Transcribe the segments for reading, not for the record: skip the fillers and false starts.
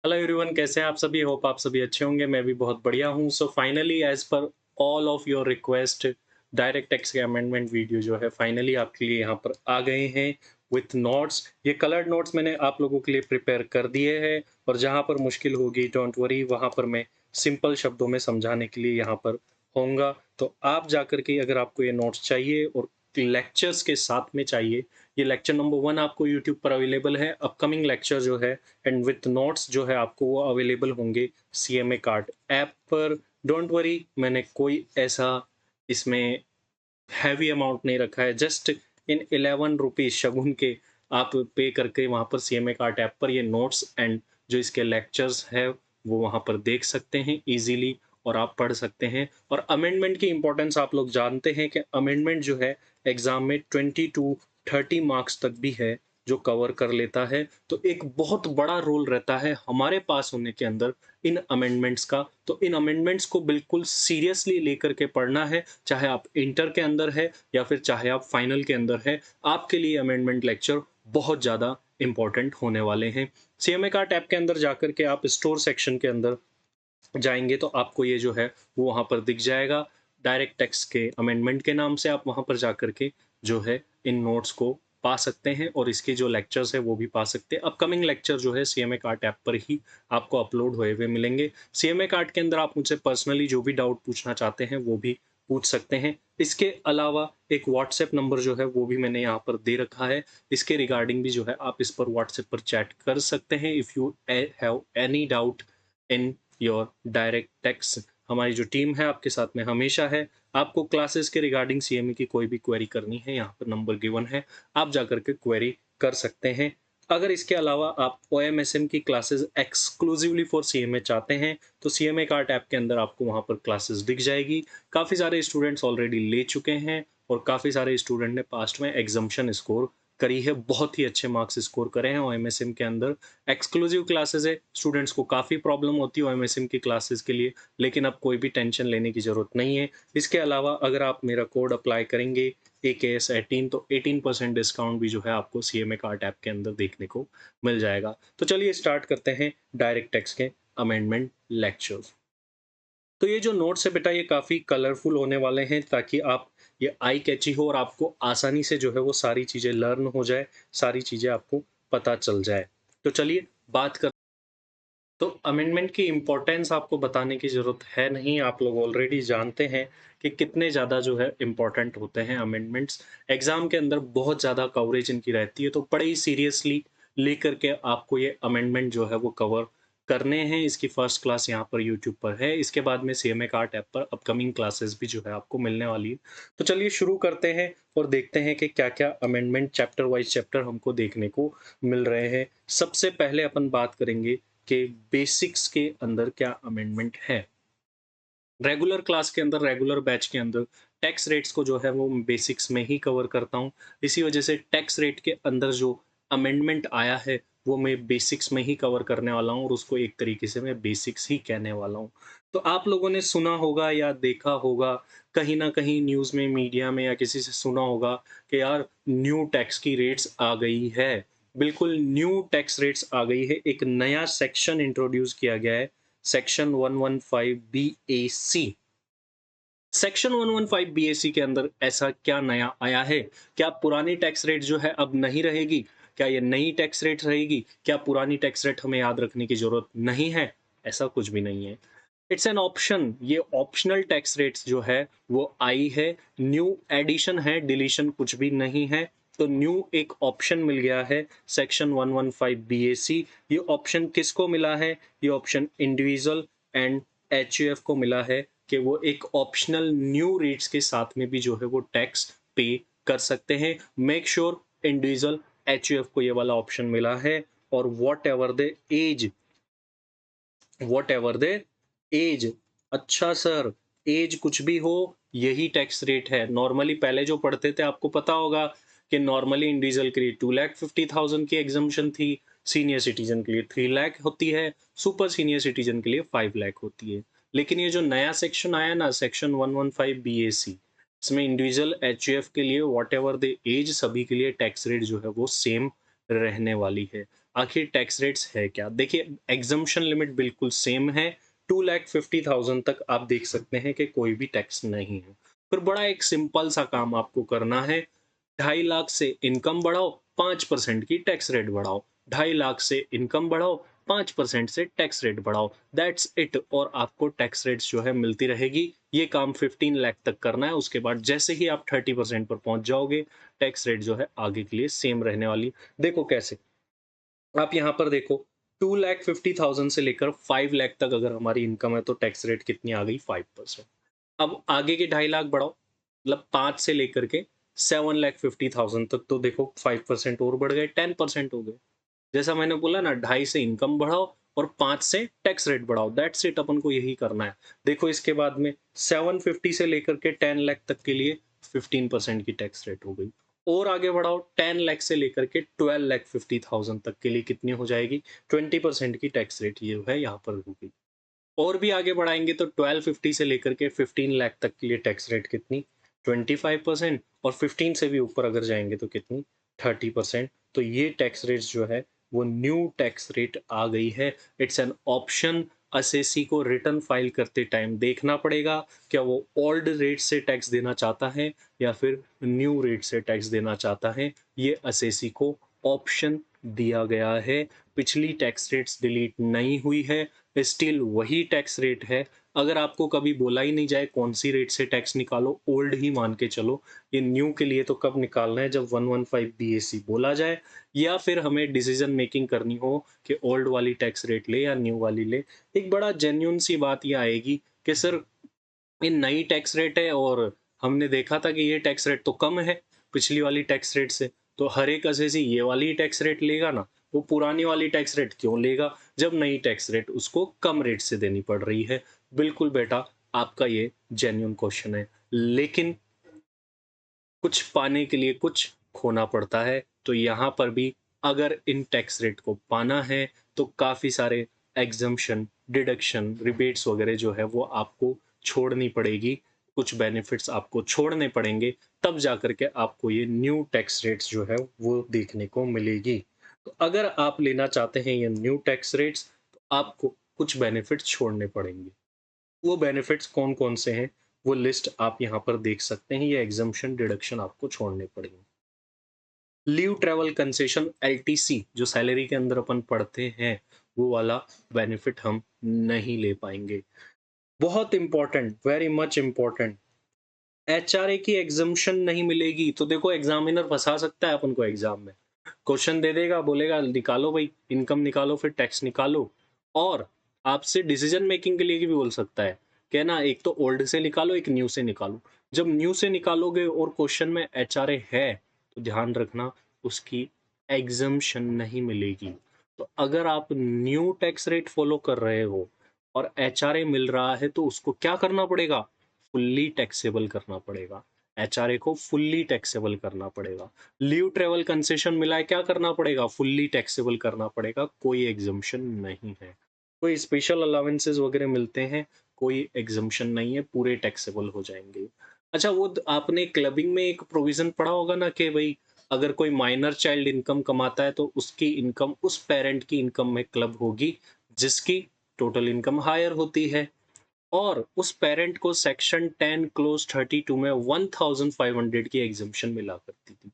Hello everyone, कैसे हैं आप सभी? होप आप सभी अच्छे होंगे। मैं भी बहुत बढ़िया हूँ। So finally as per all of your request, direct tax के अमेंडमेंट वीडियो जो है फाइनली आपके लिए यहाँ पर आ गए हैं विथ नोट्स। ये कलर्ड नोट्स मैंने आप लोगों के लिए प्रिपेयर कर दिए हैं, और जहाँ पर मुश्किल होगी डोंट वरी, वहाँ पर मैं सिंपल शब्दों में समझाने के लिए यहाँ पर होऊंगा। तो आप जाकर के अगर आपको ये नोट्स चाहिए और लेक्चर्स के साथ में चाहिए, ये लेक्चर नंबर 1 आपको यूट्यूब पर अवेलेबल है। अपकमिंग लेक्चर जो है एंड विथ नोट्स जो है आपको वो अवेलेबल होंगे सीएमए कार्ड ऐप पर। डोंट वरी, मैंने कोई ऐसा इसमें हैवी अमाउंट नहीं रखा है। जस्ट इन 11 रुपीज शगुन के आप पे करके वहाँ पर सीएमए कार्ड ऐप पर ये नोट्स एंड जो इसके लेक्चर्स है वो वहाँ पर देख सकते हैं इजीली, और आप पढ़ सकते हैं। और अमेंडमेंट की इंपॉर्टेंस आप लोग जानते हैं कि अमेंडमेंट जो है एग्जाम में 20 टू 30 मार्क्स तक भी है जो कवर कर लेता है। तो एक बहुत बड़ा रोल रहता है हमारे पास होने के अंदर इन अमेंडमेंट्स का। तो इन अमेंडमेंट्स को बिल्कुल सीरियसली लेकर के पढ़ना है, चाहे आप इंटर के अंदर है या फिर चाहे आप फाइनल के अंदर है। आपके लिए अमेंडमेंट लेक्चर बहुत ज़्यादा इंपॉर्टेंट होने वाले हैं। सीएमए कार्ट ऐप के अंदर जाकर के आप स्टोर सेक्शन के अंदर जाएंगे तो आपको ये जो है वो वहाँ पर दिख जाएगा। डायरेक्ट टेक्स्ट के अमेंडमेंट के नाम से आप वहाँ पर जाकर के जो है इन नोट्स को पा सकते हैं, और इसके जो लेक्चर्स है वो भी पा सकते हैं। अपकमिंग लेक्चर जो है सीएमए कार्ट ऐप पर ही आपको अपलोड हुए हुए मिलेंगे। सीएमए कार्ट के अंदर आप मुझसे पर्सनली जो भी डाउट पूछना चाहते हैं वो भी पूछ सकते हैं। इसके अलावा एक व्हाट्सएप नंबर जो है वो भी मैंने यहाँ पर दे रखा है। इसके रिगार्डिंग भी जो है आप इस पर व्हाट्सएप पर चैट कर सकते हैं if you have any doubt in your direct text. हमारी जो टीम है आपके साथ में हमेशा है। आपको क्लासेस के रिगार्डिंग सीएमए की कोई भी क्वेरी करनी है, यहाँ पर नंबर गिवन है, आप जाकर के क्वेरी कर सकते हैं। अगर इसके अलावा आप ओएमएसएम की क्लासेस एक्सक्लूसिवली फॉर सीएमए चाहते हैं तो सीएमए कार्ट ऐप के अंदर आपको वहाँ पर क्लासेस दिख जाएगी। काफ़ी सारे स्टूडेंट्स ऑलरेडी ले चुके हैं, और काफ़ी सारे स्टूडेंट ने पास्ट में एग्जामिशन स्कोर करी है, बहुत ही अच्छे मार्क्स स्कोर करे हैं ओएमएसएम के अंदर। एक्सक्लूसिव क्लासेस है, स्टूडेंट्स को काफ़ी प्रॉब्लम होती है ओएमएसएम की क्लासेस के लिए, लेकिन अब कोई भी टेंशन लेने की ज़रूरत नहीं है। इसके अलावा अगर आप मेरा कोड अप्लाई करेंगे AKS18 तो 18% डिस्काउंट भी जो है आपको सीएमए कार्ट ऐप के अंदर देखने को मिल जाएगा। तो चलिए स्टार्ट करते हैं डायरेक्ट टेक्स्ट के अमेंडमेंट लेक्चर्स। तो ये जो नोट्स है बेटा, ये काफ़ी कलरफुल होने वाले हैं ताकि आप ये आई कैची हो और आपको आसानी से जो है वो सारी चीज़ें लर्न हो जाए, सारी चीज़ें आपको पता चल जाए। तो चलिए बात कर। तो अमेंडमेंट की इम्पोर्टेंस आपको बताने की ज़रूरत है नहीं, आप लोग ऑलरेडी जानते हैं कि कितने ज़्यादा जो है इम्पोर्टेंट होते हैं अमेंडमेंट्स। एग्ज़ाम के अंदर बहुत ज़्यादा कवरेज इनकी रहती है, तो बड़े ही सीरियसली लेकर के आपको ये अमेंडमेंट जो है वो कवर करने हैं। इसकी फर्स्ट क्लास यहाँ पर यूट्यूब पर है। इसके बाद में सीएमए कार्ट ऐप पर अपकमिंग क्लासेस भी जो है आपको मिलने वाली है। तो चलिए शुरू करते हैं और देखते हैं कि क्या-क्या अमेंडमेंट चैप्टर वाइज़ चैप्टर हमको देखने को मिल रहे हैं। सबसे पहले अपन बात करेंगे के बेसिक्स के अंदर क्या अमेंडमेंट है। रेगुलर क्लास के अंदर, रेगुलर बैच के अंदर टैक्स रेट्स को जो है वो बेसिक्स में ही कवर करता हूँ। इसी वजह से टैक्स रेट के अंदर जो अमेंडमेंट आया है वो मैं बेसिक्स में ही कवर करने वाला हूँ, और उसको एक तरीके से मैं बेसिक्स ही कहने वाला हूँ। तो आप लोगों ने सुना होगा या देखा होगा, कहीं न कहीं न्यूज़ में, मीडिया में या किसी से सुना होगा कि यार न्यू टैक्स की रेट्स आ गई है। बिल्कुल न्यू टैक्स रेट्स आ गई है। एक नया सेक्शन इंट्रोड्यूस किया गया है, सेक्शन 115 BAC। सेक्शन 115 BAC के अंदर ऐसा क्या नया आया है? क्या पुरानी टैक्स रेट जो है अब नहीं रहेगी? क्या ये नई टैक्स रेट रहेगी? क्या पुरानी टैक्स रेट हमें याद रखने की ज़रूरत नहीं है? ऐसा कुछ भी नहीं है। इट्स एन ऑप्शन, ये ऑप्शनल टैक्स रेट्स जो है वो आई है। न्यू एडिशन है, डिलीशन कुछ भी नहीं है। तो न्यू एक ऑप्शन मिल गया है सेक्शन 115 BAC। ये ऑप्शन किसको मिला है? ये ऑप्शन इंडिविजुअल एंड HUF को मिला है कि वो एक ऑप्शनल न्यू रेट्स के साथ में भी जो है वो टैक्स पे कर सकते हैं। मेक श्योर इंडिविजुअल HUF को ये वाला ऑप्शन मिला है, और वॉट एवर द एज। अच्छा सर, एज कुछ भी हो, यही टैक्स रेट है। नॉर्मली पहले जो पढ़ते थे आपको पता होगा कि नॉर्मली इंडिविजुअल के लिए 2,50,000 की एग्जम्पशन थी, सीनियर सिटीजन के लिए 3 लाख होती है, सुपर सीनियर सिटीजन के लिए 5 लाख होती है। लेकिन ये जो नया सेक्शन आया ना, सेक्शन 115 BAC, इसमें इंडिविजुअल HUF के लिए वॉट एवर द एज, सभी के लिए टैक्स रेट जो है वो सेम रहने वाली है। आखिर टैक्स रेट्स है क्या? देखिए एग्ज़म्पशन लिमिट बिल्कुल सेम है, 2,50,000 तक आप देख सकते हैं कि कोई भी टैक्स नहीं है। फिर बड़ा एक सिंपल सा काम आपको करना है, 2.5 लाख से इनकम बढ़ाओ, 5% की टैक्स रेट बढ़ाओ, 2.5 लाख से इनकम बढ़ाओ, 5% से टैक्स रेट बढ़ाओ, दैट्स इट। और आपको टैक्स रेट्स जो है मिलती रहेगी। ये काम 15 लाख तक करना है, उसके बाद जैसे ही आप 30% पर पहुँच जाओगे, टैक्स रेट जो है आगे के लिए सेम रहने वाली। देखो कैसे? आप यहाँ पर देखो 2,50,000 से लेकर 5 लाख तक अगर हमारी इनकम है तो टैक्स रेट कितनी आ गई 5%। अब आगे के 2.5 लाख बढ़ाओ, मतलब 5 से लेकर के 7,50,000 तक तो देखो 5% और बढ़ गए, 10% हो गए। जैसा मैंने बोला ना, 2.5 से इनकम बढ़ाओ और 5 से टैक्स रेट बढ़ाओ, दैट्स इट। अपन को यही करना है। देखो इसके बाद में 750 से लेकर के 10 लाख तक के लिए 15% की टैक्स रेट हो गई। और आगे बढ़ाओ 10 लाख से लेकर के 12,50,000 तक के लिए कितनी हो जाएगी? 20% की टैक्स रेट ये है यहाँ पर हो गई। और भी आगे बढ़ाएँगे तो 1250 से लेकर के 15 लाख तक के लिए टैक्स रेट कितनी? 25%। और 15 से भी ऊपर अगर जाएँगे तो कितनी? 30%। तो ये टैक्स रेट्स जो है वो न्यू टैक्स रेट आ गई है। It's an option. असेसी को रिटर्न फाइल करते टाइम देखना पड़ेगा, क्या वो ओल्ड रेट से टैक्स देना चाहता है या फिर न्यू रेट से टैक्स देना चाहता है। ये असेसी को ऑप्शन दिया गया है। पिछली टैक्स रेट्स डिलीट नहीं हुई है, स्टिल वही टैक्स रेट है। अगर आपको कभी बोला ही नहीं जाए कौन सी रेट से टैक्स निकालो, ओल्ड ही मान के चलो। ये न्यू के लिए तो कब निकालना है, जब 115 बीएसी बोला जाए, या फिर हमें डिसीजन मेकिंग करनी हो कि ओल्ड वाली टैक्स रेट ले या न्यू वाली ले। एक बड़ा जेन्युइन सी बात ये आएगी कि सर ये नई टैक्स रेट है और हमने देखा था कि ये टैक्स रेट तो कम है पिछली वाली टैक्स रेट से, तो हर एक असेसी ये वाली टैक्स रेट लेगा ना, वो पुरानी वाली टैक्स रेट क्यों लेगा जब नई टैक्स रेट उसको कम रेट से देनी पड़ रही है। बिल्कुल बेटा, आपका ये जेन्युइन क्वेश्चन है, लेकिन कुछ पाने के लिए कुछ खोना पड़ता है। तो यहाँ पर भी अगर इन टैक्स रेट को पाना है तो काफ़ी सारे एग्जम्पशन, डिडक्शन, रिबेट्स वगैरह जो है वो आपको छोड़नी पड़ेगी। कुछ बेनिफिट्स आपको छोड़ने पड़ेंगे, तब जाकर के आपको ये न्यू टैक्स रेट्स जो है वो देखने को मिलेगी। तो अगर आप लेना चाहते हैं ये न्यू टैक्स रेट्स, तो आपको कुछ बेनिफिट्स छोड़ने पड़ेंगे। वो बेनिफिट्स कौन-कौन से हैं, वो लिस्ट आप यहाँ पर देख सकते हैं। ये एग्जम्पशन, डिडक्शन आपको छोड़ने पड़ेंगे। लीव ट्रैवल कंसेशन एलटीसी जो सैलरी के अंदर अपन पढ़ते हैं, वो वाला बेनिफिट हम नहीं ले पाएँगे। बहुत important, very much important, HRA की एग्जम्पशन नहीं मिलेगी। तो देखो एग्ज़ामिनर फँसा सकता है अपन को एग्ज़ाम में। क्वेश्चन दे देगा, बोलेगा निकालो भई, इनकम निकालो फिर टैक्स निकालो, और आपसे डिसीजन मेकिंग के लिए भी बोल सकता है कि ना एक तो ओल्ड से निकालो, एक न्यू से निकालो। जब न्यू से निकालोगे और क्वेश्चन में एचआरए है, तो ध्यान रखना उसकी एग्जम्पशन नहीं मिलेगी। तो अगर आप न्यू टैक्स रेट फॉलो कर रहे हो और एचआरए मिल रहा है तो उसको क्या करना पड़ेगा? फुल्ली टैक्सेबल करना पड़ेगा। एचआरए को फुल्ली टैक्सेबल करना पड़ेगा। लीव ट्रैवल कंसेशन मिला है, क्या करना पड़ेगा? फुल्ली टैक्सेबल करना पड़ेगा, कोई एग्जम्पशन नहीं है। कोई स्पेशल अलाउंसेस वगैरह मिलते हैं, कोई एग्जम्पशन नहीं है, पूरे टैक्सेबल हो जाएँगे। अच्छा, वो आपने क्लबिंग में एक प्रोविज़न पढ़ा होगा ना कि भई अगर कोई माइनर चाइल्ड इनकम कमाता है तो उसकी इनकम उस पैरेंट की इनकम में क्लब होगी जिसकी टोटल इनकम हायर होती है। और उस पेरेंट को सेक्शन 10 क्लोज 32 में 1500 की एग्जम्पशन मिला करती थी।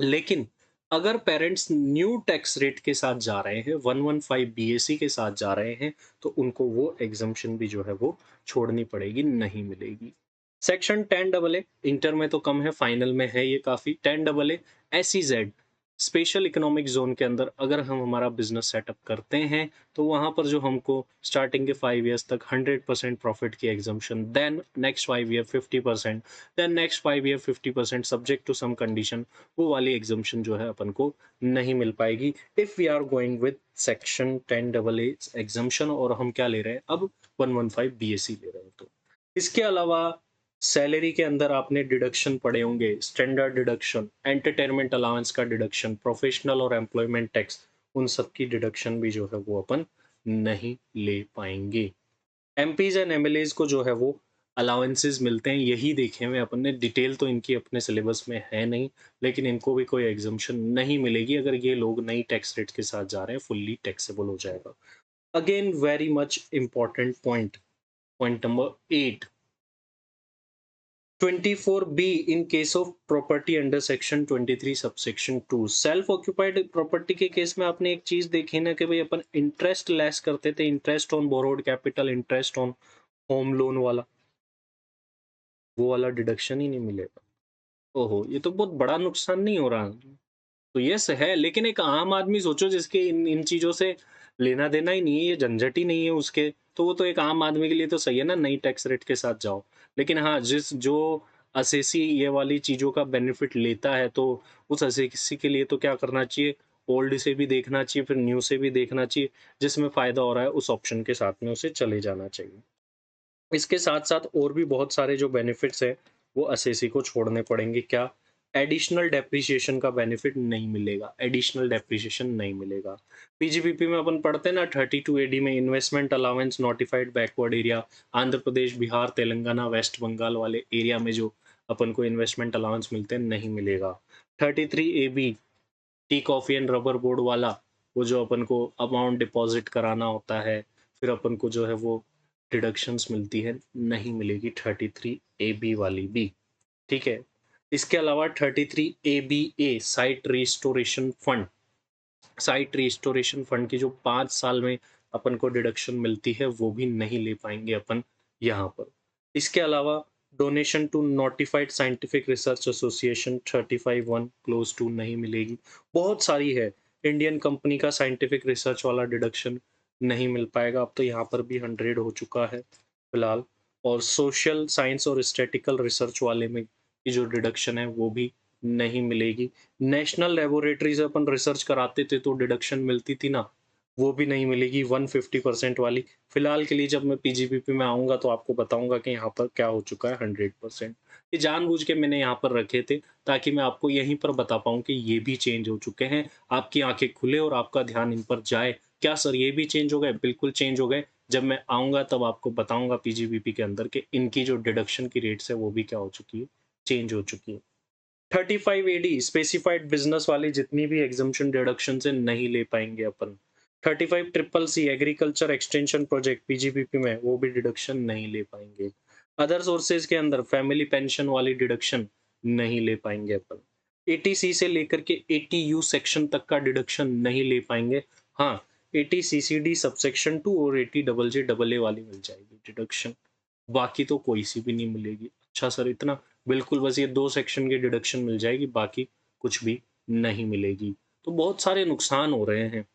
लेकिन अगर पेरेंट्स न्यू टैक्स रेट के साथ जा रहे हैं, 115 बीएसी के साथ जा रहे हैं, तो उनको वो एग्जम्पशन भी जो है वो छोड़नी पड़ेगी, नहीं मिलेगी। सेक्शन 10 डबल ए इंटर में तो कम है, फाइनल में है ये काफ़ी। 10 डबल ए एसईजेड स्पेशल इकोनॉमिक जोन के अंदर अगर हम हमारा बिजनेस सेटअप करते हैं, तो वहाँ पर जो हमको स्टार्टिंग के 5 इयर्स तक 100% प्रॉफिट की exemption, then next 5 year 50%, then next 5 year 50% subject to some condition, वो वाली एग्जम्पशन जो है अपन को नहीं मिल पाएगी if we are going with section 10 double A exemption. और हम क्या ले रहे हैं अब? 115 बीएससी ले रहे हैं। तो इसके अलावा सैलरी के अंदर आपने डिडक्शन पढ़े होंगे, स्टैंडर्ड डिडक्शन, एंटरटेनमेंट अलाउंस का डिडक्शन, प्रोफेशनल और एम्प्लॉयमेंट टैक्स, उन सब की डिडक्शन भी जो है वो अपन नहीं ले पाएंगे। एमपीज एंड एमएलएज को जो है वो अलाउंसेस मिलते हैं, यही देखे हुए अपन ने। डिटेल तो इनकी अपने सिलेबस में है नहीं, लेकिन इनको भी कोई एग्ज़म्पशन नहीं मिलेगी अगर ये लोग नई टैक्स रेट के साथ जा रहे हैं, फुल्ली टैक्सेबल हो जाएगा। Again very much important point, point number 8, 24B in case of property under section 23 subsection 2, self occupied property के केस में आपने एक चीज देखी ना कि भाई अपन इंटरेस्ट लेस करते थे, interest on borrowed capital, interest on home loan वाला, वो वाला डिडक्शन ही नहीं मिलेगा। ओहो, ये तो बहुत बड़ा नुकसान नहीं हो रहा? तो यस है, लेकिन एक आम आदमी सोचो जिसके इन इन चीज़ों से लेना देना ही नहीं है, ये झंझट ही नहीं है उसके, तो वो तो एक आम आदमी के लिए तो सही है ना, नई टैक्स रेट के साथ जाओ। लेकिन हाँ, जिस जो असेसी ये वाली चीज़ों का बेनिफिट लेता है, तो उस असेसी के लिए तो क्या करना चाहिए, ओल्ड से भी देखना चाहिए, फिर न्यू से भी देखना चाहिए, जिसमें फ़ायदा हो रहा है उस ऑप्शन के साथ में उसे चले जाना चाहिए। इसके साथ-साथ और भी बहुत सारे जो बेनिफिट्स हैं, वो असेसी को छोड़ने पड़ेंगे। क्या? एडिशनल डेप्रिसिएशन का बेनिफिट नहीं मिलेगा, एडिशनल डेप्रिसिएशन नहीं मिलेगा। पीजीपीपी में अपन पढ़ते हैं ना 32 एडी में investment allowance notified backward area, Andhra Pradesh, Bihar, Telangana, west Bengal वाले एरिया में जो अपन को इन्वेस्टमेंट अलाउंस मिलते हैं, नहीं मिलेगा। 33 AB tea coffee and rubber board वाला, वो जो अपन को अमाउंट डिपॉज़िट कराना होता है, फिर अपन को जो है वो डिडक्शंस मिलती है, नहीं मिलेगी 33 एबी वाली भी, ठीक है? इसके अलावा 33 ABA site restoration fund, site restoration fund की जो 5 साल में अपन को डिडक्शन मिलती है, वो भी नहीं ले पाएँगे अपन यहाँ पर। इसके अलावा donation to notified scientific research association 35(1) clause 2 नहीं मिलेगी। बहुत सारी है, इंडियन कंपनी का साइंटिफिक रिसर्च वाला डिडक्शन नहीं मिल पाएगा, अब तो यहाँ पर भी 100 हो चुका है फिलहाल। और सोशल साइंस और स्टैटिकल रिसर्च वाले में की जो डिडक्शन है, वो भी नहीं मिलेगी। नेशनल लैबोरेटरी से अपन रिसर्च कराते थे तो डिडक्शन मिलती थी ना, वो भी नहीं मिलेगी 150% वाली। फिलहाल के लिए जब मैं पीजीपीपी में आऊँगा तो आपको बताऊँगा कि यहाँ पर क्या हो चुका है 100%। ये जानबूझ के मैंने यहाँ पर रखे थे ताकि मैं आपको यहीं पर बता पाऊँ कि ये भी चेंज हो चुके हैं। आपकी आँखें खुले और आपका ध्यान इन पर जाए। क्या सर ये भी चेंज हो गए? बिल्कुल चेंज हो गए। जब मैं आऊँगा तब आपको बताऊँगा पीजीपीपी के अंदर कि इनकी जो डिडक्शन की रेट्स है वो भी क्या हो चुकी है, चेंज हो चुकी है। 35 एडी स्पेसिफाइड बिजनेस वाली जितनी भी एग्जम्पशन डिडक्शन से नहीं ले पाएंगे अपन। 35 triple C agriculture extension project PGPP में वो भी डिडक्शन नहीं ले पाएंगे। अदर सोर्सेज के अंदर फैमिली पेंशन वाली डिडक्शन नहीं ले पाएंगे अपन। 80C से लेकर के 80U सेक्शन तक का डिडक्शन नहीं ले पाएंगे। हाँ, 80CCD सबसेक्शन 2 और 80JJAA वाली मिल जाएगी डिडक्शन, बाकी तो कोई सी भी नहीं मिलेगी। अच्छा सर इतना? बिल्कुल, बस ये 2 सेक्शन की डिडक्शन मिल जाएगी, बाकी कुछ भी नहीं मिलेगी। तो बहुत सारे नुकसान हो रहे हैं।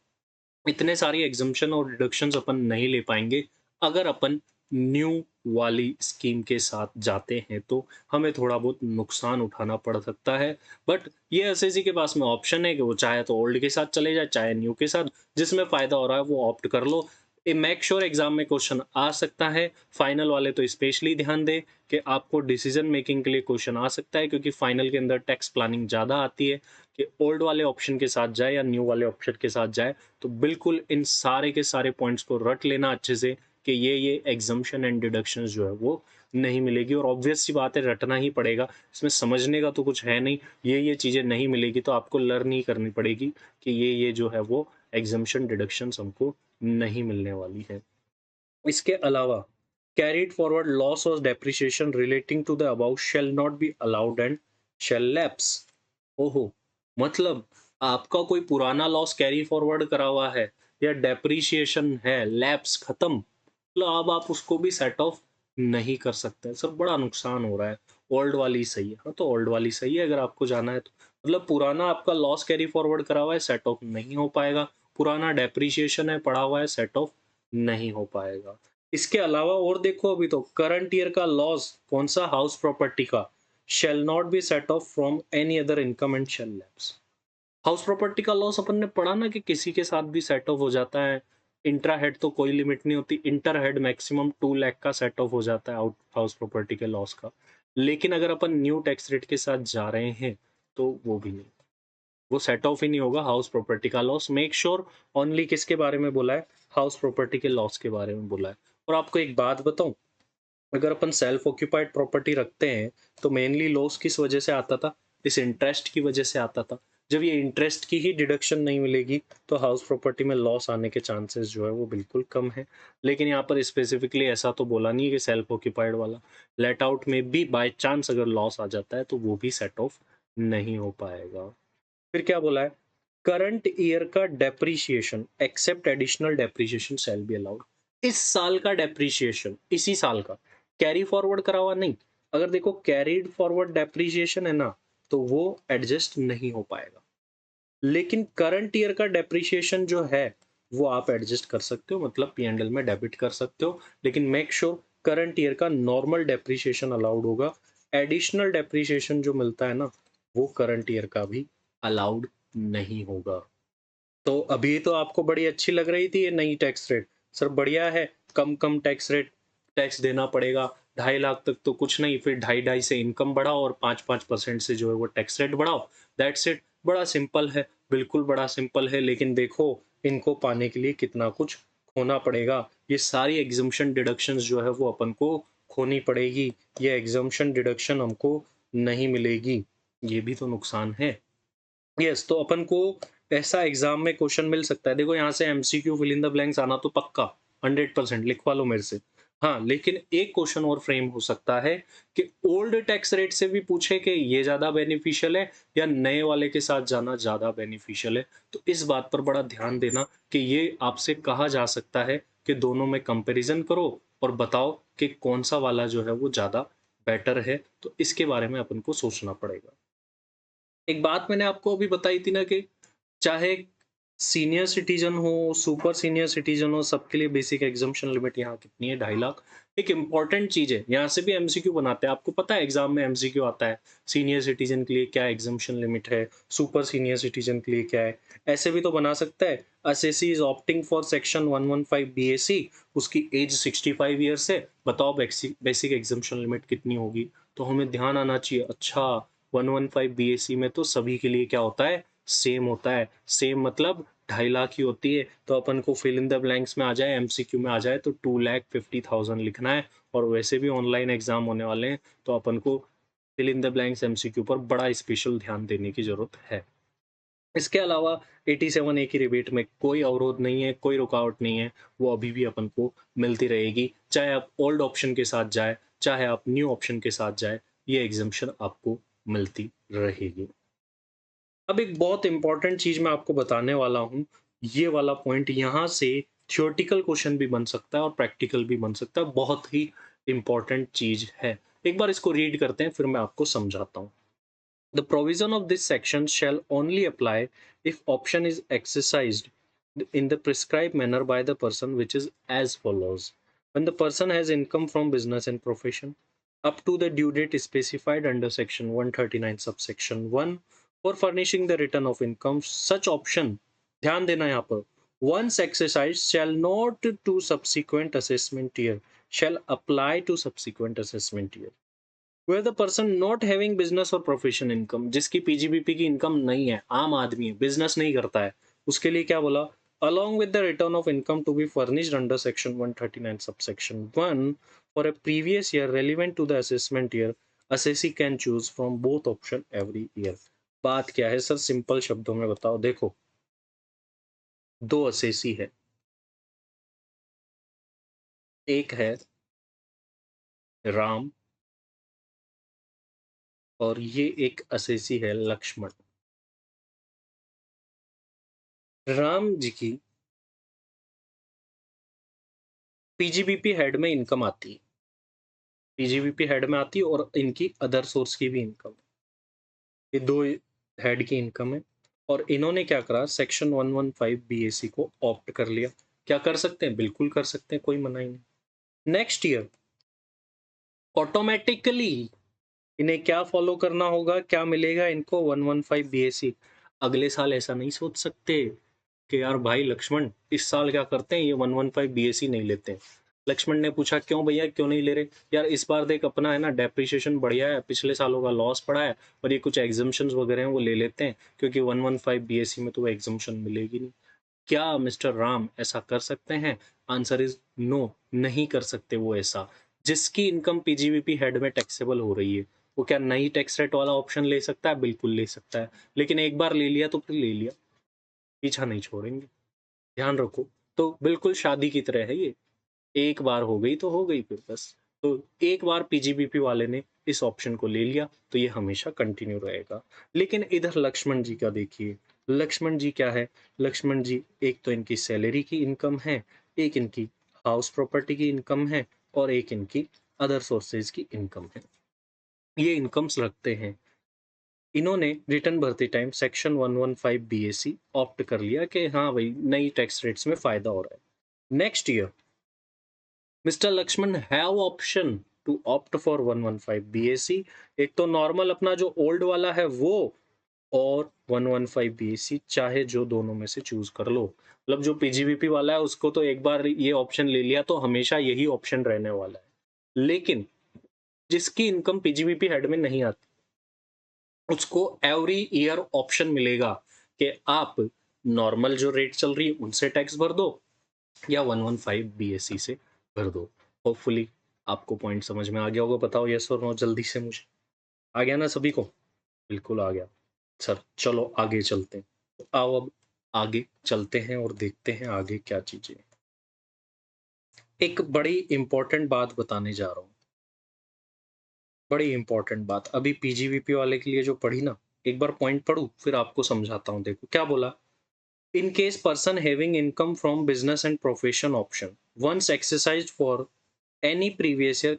इतने सारी एग्ज़म्पशन और डिडक्शंस अपन नहीं ले पाएँगे, अगर अपन न्यू वाली स्कीम के साथ जाते हैं, तो हमें थोड़ा बहुत नुकसान उठाना पड़ सकता है। बट ये एसएससी के पास में ऑप्शन है कि वो चाहे तो ओल्ड के साथ चले जाए, चाहे न्यू के साथ, जिसमें फ़ायदा हो रहा है वो ऑप्ट कर लो। मेक श्योर एग्ज़ाम में क्वेश्चन आ सकता है, फाइनल वाले तो स्पेशली ध्यान दें कि आपको डिसीज़न मेकिंग के लिए क्वेश्चन आ सकता है, क्योंकि फाइनल के अंदर टैक्स प्लानिंग ज़्यादा आती है कि ओल्ड वाले ऑप्शन के साथ जाए या न्यू वाले ऑप्शन के साथ जाए। तो बिल्कुल इन सारे के सारे पॉइंट्स को रट लेना अच्छे से कि ये एग्जम्पशन एंड डिडक्शंस जो है वो नहीं मिलेगी, और ऑब्वियस सी बात है रटना ही पड़ेगा, इसमें समझने का तो कुछ है नहीं। ये चीज़ें नहीं मिलेगी तो आपको लर्न ही करनी पड़ेगी कि ये जो है वो एग्जम्पशन डिडक्शंस हमको नहीं मिलने वाली है। इसके अलावा कैरिड फॉरवर्ड लॉस और depreciation relating to the above shall not be allowed and shall lapse. ओहो! मतलब आपका कोई पुराना लॉस कैरी फॉरवर्ड करा हुआ है या डेप्रिसिएशन है, लैप्स खत्म, मतलब अब आप उसको भी सेट ऑफ नहीं कर सकते। सर बड़ा नुकसान हो रहा है, ओल्ड वाली सही है। हाँ, तो ओल्ड वाली सही है अगर आपको जाना है तो। मतलब पुराना आपका लॉस कैरी फॉरवर्ड करा हुआ है, सेट ऑफ नहीं हो पाएगा। पुराना डेप्रिसिएशन है, पड़ा हुआ है, सेट ऑफ नहीं हो पाएगा। इसके अलावा और देखो अभी तो करंट ईयर का लॉस कौन-सा हाउस प्रॉपर्टी का shall not be set of from any other income and shall lapse. House property का लॉस अपन ने पढ़ा ना कि किसी के साथ भी सेट ऑफ हो जाता है। इंट्रा हेड तो कोई लिमिट नहीं होती, इंटर हेड मैक्सिमम 2 लाख का सेट ऑफ हो जाता है आउट हाउस प्रॉपर्टी के लॉस का। लेकिन अगर अपन न्यू टैक्स रेट के साथ जा रहे हैं, तो वो भी नहीं। वो सेट ऑफ ही नहीं होगा हाउस प्रॉपर्टी का लॉस। मेक श्योर ओनली किसके बारे में बोला है? हाउस प्रॉपर्टी के लॉस के बारे में बोला है। और आपको एक बात बताऊँ? अगर अपन सेल्फ ऑक्यूपाइड प्रॉपर्टी रखते हैं तो मेनली लॉस किस वजह से आता था? इस इंटरेस्ट की वजह से आता था। जब ये इंटरेस्ट की ही डिडक्शन नहीं मिलेगी तो हाउस प्रॉपर्टी में लॉस आने के चांसेस जो है वो बिल्कुल कम है। लेकिन यहाँ पर स्पेसिफिकली ऐसा तो बोला नहीं है कि सेल्फ ऑक्यूपाइड वाला। लेट आउट में भी बाय चांस अगर लॉस आ जाता है तो वो भी सेट ऑफ नहीं हो पाएगा। फिर क्या बोला है? करंट ईयर का depreciation except additional depreciation shall be allowed. इस साल का डेप्रिसिएशन, इसी साल का, कैरी फॉरवर्ड करा हुआ नहीं। अगर देखो कैरीड फॉरवर्ड डेप्रिसिएशन है ना, तो वो एडजस्ट नहीं हो पाएगा। लेकिन करंट ईयर का डेप्रिसिएशन जो है वो आप एडजस्ट कर सकते हो, मतलब पी&एल में डेबिट कर सकते हो। लेकिन मेक श्योर करंट ईयर का नॉर्मल डेप्रिसिएशन अलाउड होगा। एडिशनल डेप्रिसिएशन जो मिलता है ना, वो करंट ईयर का भी अलाउड नहीं होगा। तो अभी तो आपको बड़ी अच्छी लग रही थी ये नई टैक्स रेट। सर बढ़िया है, कम टैक्स रेट, टैक्स देना पड़ेगा 2.5 लाख तक तो कुछ नहीं, फिर 2.5 से इनकम बढ़ाओ और 5-5% से जो है वो टैक्स रेट बढ़ाओ। That's it. बड़ा सिंपल है, बिल्कुल बड़ा सिंपल है। लेकिन देखो इनको पाने के लिए कितना कुछ खोना पड़ेगा। ये सारी एग्जम्पशन डिडक्शंस जो है वो अपन को खोनी पड़ेगी। ये एग्जम्पशन डिडक्शन हमको नहीं मिलेगी, ये भी तो नुकसान है। यस, तो अपन को ऐसा एग्जाम में क्वेश्चन मिल सकता है। देखो यहाँ से MCQ fill in the blanks आना तो पक्का 100% लिखवा लो मेरे से। हाँ, लेकिन एक क्वेश्चन और फ्रेम हो सकता है कि ओल्ड टैक्स रेट से भी पूछे कि ये ज्यादा बेनिफिशियल है या नए वाले के साथ जाना ज्यादा बेनिफिशियल है। तो इस बात पर बड़ा ध्यान देना कि ये आपसे कहा जा सकता है कि दोनों में कंपैरिजन करो और बताओ कि कौन सा वाला जो है वो ज्यादा बेटर है। तो इसके बारे में अपन को सोचना पड़ेगा। एक बात मैंने आपको अभी बताई थी ना कि चाहे सीनियर सिटीजन हो, सुपर सीनियर सिटीजन हो, सबके लिए बेसिक एग्जम्पशन लिमिट यहाँ कितनी है? 2.5 लाख। एक इंपॉर्टेंट चीज है, यहाँ से भी एमसीक्यू बनाते हैं। आपको पता है एग्जाम में एमसीक्यू आता है, सीनियर सिटीजन के लिए क्या एग्जम्पशन लिमिट है, सुपर सीनियर सिटीजन के लिए क्या है। ऐसे भी तो बना सकता है, assessee is opting for section 115 BAC, उसकी एज 65 ईयर्स है, बताओ बेसिक एग्जम्पशन लिमिट कितनी होगी? तो हमें ध्यान आना चाहिए, अच्छा 115 बीएसी में तो सभी के लिए क्या होता है? सेम होता है। सेम मतलब 2.5 लाख ही होती है। तो अपन को फिल इन द ब्लैंक्स में आ जाए, एमसीक्यू में आ जाए तो 2,50,000 लिखना है। और वैसे भी ऑनलाइन एग्जाम होने वाले हैं तो अपन को fill in the blanks MCQ पर बड़ा स्पेशल ध्यान देने की जरूरत है। इसके अलावा 87A की रिबेट में कोई अवरोध नहीं है, कोई रुकावट नहीं है। वो अभी भी अपन को मिलती रहेगी, चाहे आप ओल्ड ऑप्शन के साथ जाए, चाहे आप न्यू ऑप्शन के साथ जाए, ये एग्जामेशन आपको मिलती रहेगी। अब एक बहुत इंपॉर्टेंट चीज मैं आपको बताने वाला हूँ। ये वाला पॉइंट यहाँ से थियोरेटिकल क्वेश्चन भी बन सकता है और प्रैक्टिकल भी बन सकता है। बहुत ही इंपॉर्टेंट चीज है। एक बार इसको रीड करते हैं फिर मैं आपको समझाता हूँ। The provision of this section shall only apply if option is exercised in the prescribed manner by the person, which is as follows. When the person has income from business and profession up to the due date specified under section 139 subsection 1 for furnishing the return of income, such option, ध्यान देना यहाँ पर, once exercised shall not to subsequent assessment year, shall apply to subsequent assessment year. Where the person not having business or profession income, जिसकी PGBP की income नहीं है, आम आदमी है, बिजनेस नहीं करता है, उसके लिए क्या बोला? Along with the return of income to be furnished under section 139 subsection 1 for a previous year relevant to the assessment year, assessee can choose from both option every year. बात क्या है सर? सिंपल शब्दों में बताओ। देखो, दो assessee है, एक है राम और ये एक असेसी है लक्ष्मण। राम जी की पीजीबीपी हेड में इनकम आती है, पीजीबीपी हेड में आती है और इनकी अदर सोर्स की भी इनकम। ये दो हेड की इनकम है और इन्होंने क्या करा? सेक्शन 115 बीएसी को ऑप्ट कर लिया। क्या कर सकते हैं? बिल्कुल कर सकते हैं, कोई मना ही नहीं। नेक्स्ट ईयर ऑटोमेटिकली इन्हें क्या फॉलो करना होगा? क्या मिलेगा इनको? 115 बीएसी। अगले साल ऐसा नहीं सोच सकते कि यार भाई लक्ष्मण इस साल क्या करते हैं, ये 115 बीएससी नहीं लेते हैं। लक्ष्मण ने पूछा क्यों भैया, क्यों नहीं ले रहे? यार इस बार देख अपना है ना डेप्रिसिएशन बढ़िया है, पिछले सालों का लॉस पड़ा है और ये कुछ एग्जाम्पशंस वगैरह हैं वो ले लेते हैं, क्योंकि 115 बीएससी में तो वो एग्जाम्पशन मिलेगी नहीं। क्या मिस्टर राम ऐसा कर सकते हैं? आंसर इज नो, नहीं कर सकते वो ऐसा। जिसकी इनकम पीजीबीपी हेड में टैक्सेबल हो रही है, वो क्या नई टैक्स रेट वाला ऑप्शन ले सकता है? बिल्कुल ले सकता है। लेकिन एक बार ले लिया तो फिर ले लिया, पीछा नहीं छोड़ेंगे। ध्यान रखो, तो बिल्कुल शादी की तरह है ये। एक बार हो गई तो हो गई फिर बस। तो एक बार पीजीबीपी वाले ने इस ऑप्शन को ले लिया तो ये हमेशा कंटिन्यू रहेगा। लेकिन इधर लक्ष्मण जी का देखिए, लक्ष्मण जी क्या है? लक्ष्मण जी एक तो इनकी सैलरी की इनकम है, एक इनकी हाउस प्रॉपर्टी की इनकम है और एक इनकी अदर सोर्सेज की इनकम है। ये इनकम्स रखते हैं। इन्होंने रिटर्न भरते टाइम सेक्शन 115 बीएसी ऑप्ट कर लिया कि हाँ भाई नई टैक्स रेट्स में फ़ायदा हो रहा है। Next year mister Lakshman have option to opt for 115 BAC. एक तो नॉर्मल अपना जो ओल्ड वाला है वो और 115 बीएसी चाहे जो दोनों में से चूज कर लो। मतलब जो पीजीबीपी वाला है उसको तो एक बार ये ऑप्शन ले लिया तो हमेशा यही ऑप्शन रहने वाला है। लेकिन जिसकी इनकम पीजीबीपी हेड में नहीं आती उसको एवरी ईयर ऑप्शन मिलेगा कि आप नॉर्मल जो रेट चल रही है उनसे टैक्स भर दो या 115 बीएससी से भर दो। होपफुली आपको पॉइंट समझ में आ गया होगा। बताओ यस और नो जल्दी से मुझे। आ गया ना सभी को? बिल्कुल आ गया। सर चलो आगे चलते हैं। तो आओ अब आगे चलते हैं और देखते हैं आगे क्या चीजें। एक बड़ी इंपॉर्टेंट बात बताने जा रहा हूँ। बड़ी इंपॉर्टेंट बात अभी पीजीवीपी वाले के लिए जो पढ़ी ना, एक बार पॉइंट पढ़ूं फिर आपको समझाता हूँ। देखो क्या बोला। In case person having income from business and profession option once exercised for any previous year